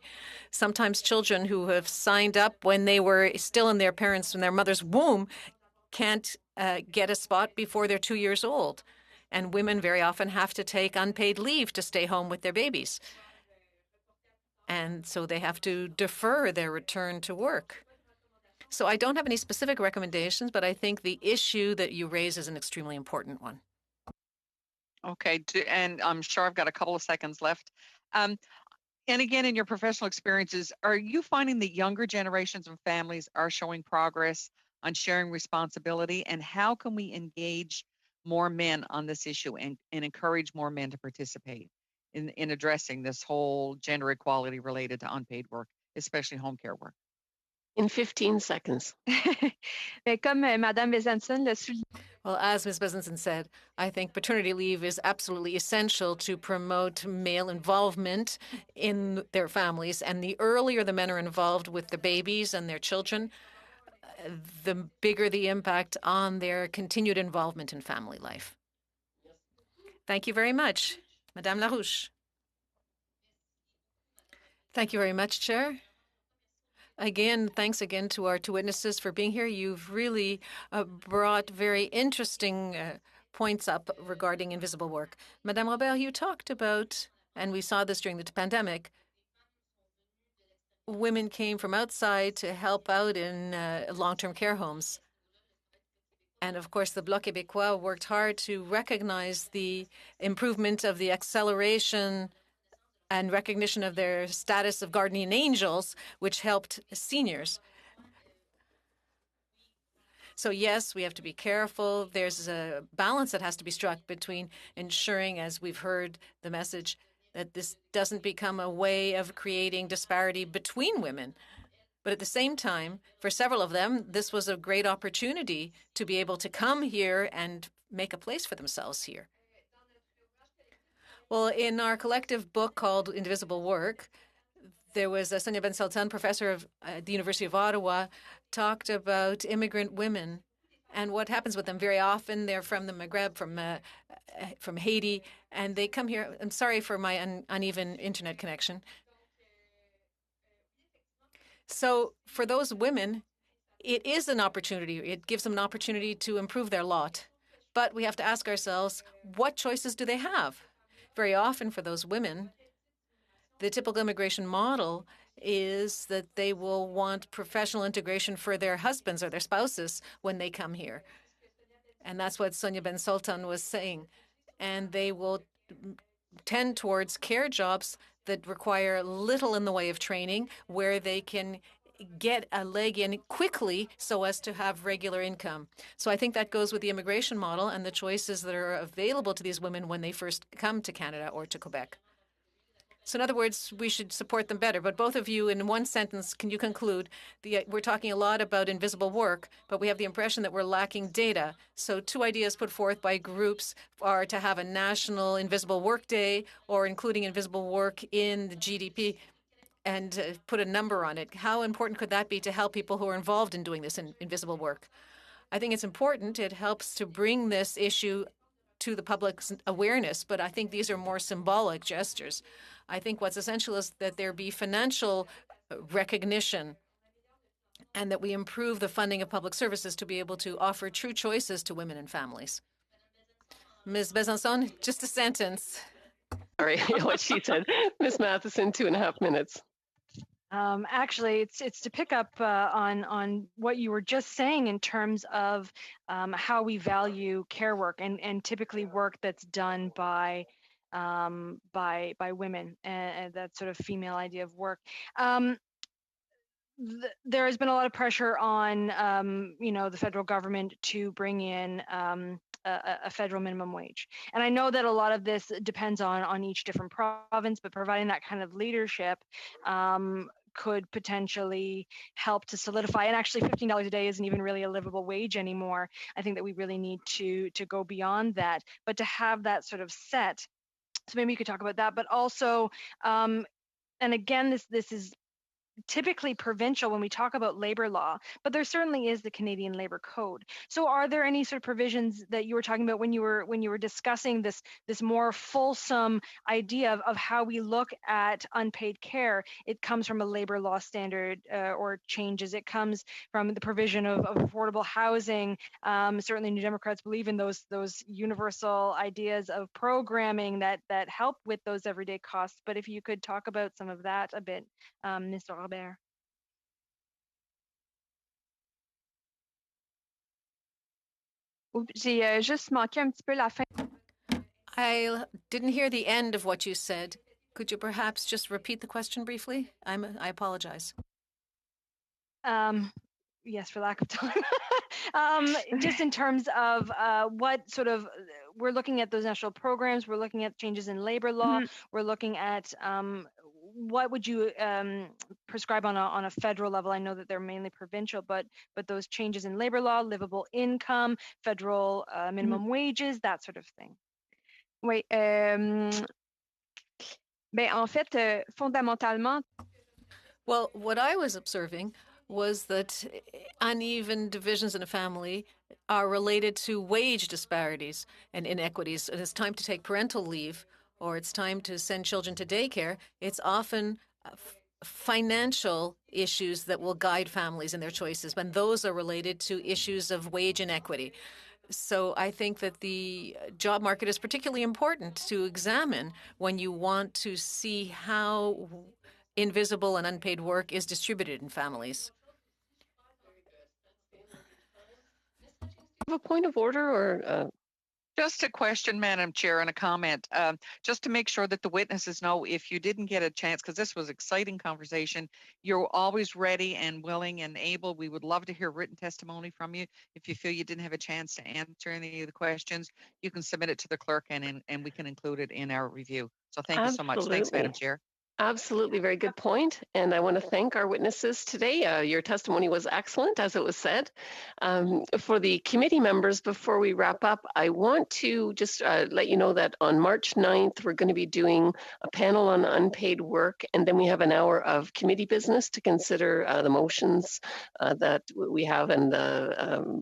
Sometimes children who have signed up when they were still in their parents' and their mother's womb can't get a spot before they're 2 years old. And women very often have to take unpaid leave to stay home with their babies. And so they have to defer their return to work. So I don't have any specific recommendations, but I think the issue that you raise is an extremely important one. Okay, and I'm sure I've got a couple of seconds left. And again, in your professional experiences, are you finding that younger generations of families are showing progress on sharing responsibility? And how can we engage more men on this issue and encourage more men to participate in addressing this whole gender equality related to unpaid work, especially home care work? In 15 seconds. Comme Madame Besançon l'a souligné. Well, as Ms. Besançon said, I think paternity leave is absolutely essential to promote male involvement in their families. And the earlier the men are involved with the babies and their children, the bigger the impact on their continued involvement in family life. Thank you very much. Madame Larouche. Thank you very much, Chair. Again, thanks again to our two witnesses for being here. You've really brought very interesting points up regarding invisible work. Madame Robert, you talked about, and we saw this during the pandemic, women came from outside to help out in long-term care homes. And of course, the Bloc Québécois worked hard to recognize the improvement of the acceleration and recognition of their status of guardian angels, which helped seniors. So yes, we have to be careful. There's a balance that has to be struck between ensuring, as we've heard the message, that this doesn't become a way of creating disparity between women. But at the same time, for several of them, this was a great opportunity to be able to come here and make a place for themselves here. Well, in our collective book called Invisible Work, there was Sonia Ben-Sultan, professor of the University of Ottawa, talked about immigrant women and what happens with them. Very often they're from the Maghreb, from Haiti, and they come here. I'm sorry for my uneven internet connection. So for those women, it is an opportunity. It gives them an opportunity to improve their lot. But we have to ask ourselves, what choices do they have? Very often for those women, the typical immigration model is that they will want professional integration for their husbands or their spouses when they come here. And that's what Sonia Ben-Sultan was saying. And they will tend towards care jobs that require little in the way of training, where they can get a leg in quickly so as to have regular income. So I think that goes with the immigration model and the choices that are available to these women when they first come to Canada or to Quebec. So in other words, we should support them better. But both of you, in one sentence, can you conclude? We're talking a lot about invisible work, but we have the impression that we're lacking data. So two ideas put forth by groups are to have a national invisible work day or including invisible work in the GDP and put a number on it. How important could that be to help people who are involved in doing this invisible work? I think it's important. It helps to bring this issue to the public's awareness, but I think these are more symbolic gestures. I think what's essential is that there be financial recognition and that we improve the funding of public services to be able to offer true choices to women and families. Ms. Besançon, just a sentence. Sorry, what she said. Ms. Matheson, 2.5 minutes. Actually, it's to pick up on what you were just saying in terms of how we value care work and typically work that's done by women and that sort of female idea of work. There has been a lot of pressure on the federal government to bring in a federal minimum wage. And I know that a lot of this depends on each different province, but providing that kind of leadership could potentially help to solidify. And actually $15 a day isn't even really a livable wage anymore. I think that we really need to go beyond that, but to have that sort of set. So maybe you could talk about that, but also, and again, this is typically provincial when we talk about labor law, but there certainly is the Canadian Labor Code. So are there any sort of provisions that you were talking about when you were discussing this more fulsome idea of how we look at unpaid care? It comes from a labor law standard or changes. It comes from the provision of affordable housing. Certainly New Democrats believe in those universal ideas of programming that help with those everyday costs. But if you could talk about some of that a bit, Mr. Robert. I didn't hear the end of what you said. Could you perhaps just repeat the question briefly? I apologize. Yes, for lack of time. Just in terms of what sort of, we're looking at those national programs, we're looking at changes in labor law, we're looking at what would you prescribe on a federal level? I know that they're mainly provincial, but those changes in labor law, livable income, federal minimum wages, that sort of thing. Oui. Ben, en fait, fondamentalement. Well, what I was observing was that uneven divisions in a family are related to wage disparities and inequities. And it's time to take parental leave or it's time to send children to daycare. It's often financial issues that will guide families in their choices, when those are related to issues of wage inequity. So I think that the job market is particularly important to examine when you want to see how invisible and unpaid work is distributed in families. Have a point of order or? Just a question, Madam Chair, and a comment. Just to make sure that the witnesses know, if you didn't get a chance, because this was exciting conversation, you're always ready and willing and able. We would love to hear written testimony from you. If you feel you didn't have a chance to answer any of the questions, you can submit it to the clerk and we can include it in our review. So thank you so much. Thanks, Madam Chair. Absolutely. Very good point. And I want to thank our witnesses today. Your testimony was excellent, as it was said. For the committee members, before we wrap up, I want to just let you know that on March 9th, we're going to be doing a panel on unpaid work, and then we have an hour of committee business to consider the motions that we have and the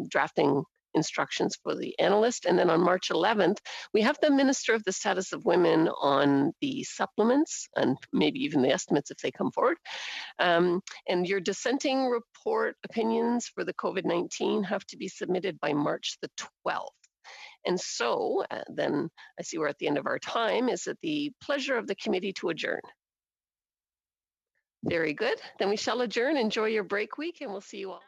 drafting instructions for the analyst. And then on March 11th, we have the Minister of the Status of Women on the supplements and maybe even the estimates if they come forward. And your dissenting report opinions for the COVID-19 have to be submitted by March the 12th. And so then I see we're at the end of our time. Is it the pleasure of the committee to adjourn? Very good. Then we shall adjourn. Enjoy your break week and we'll see you all.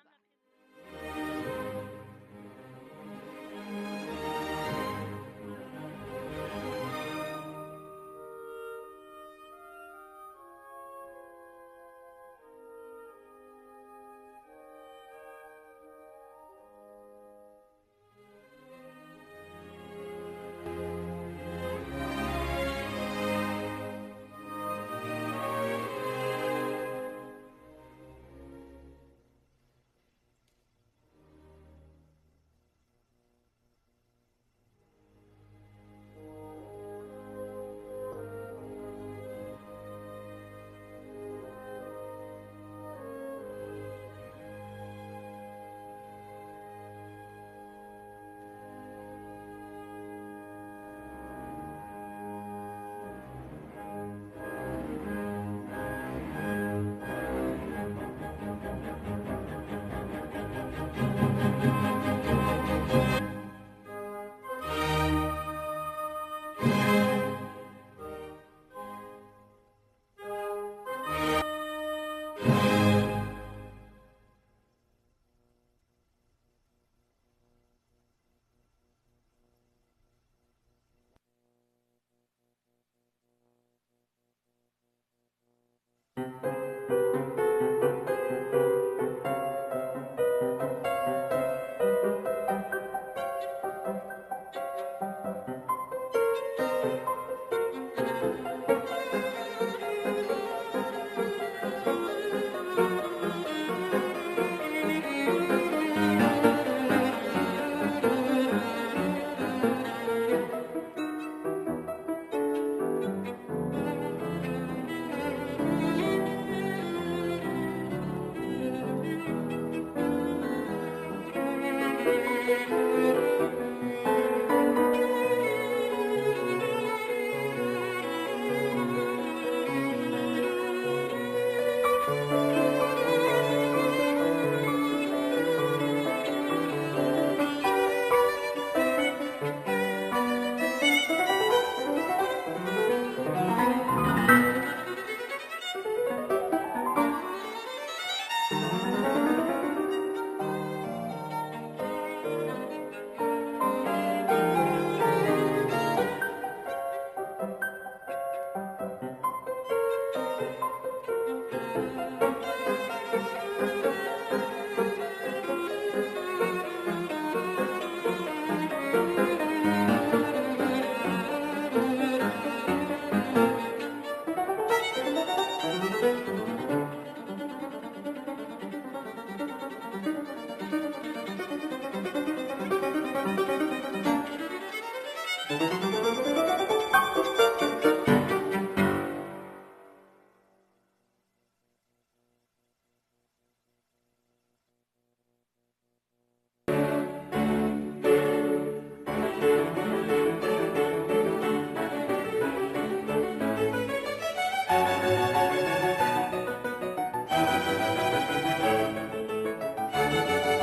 you.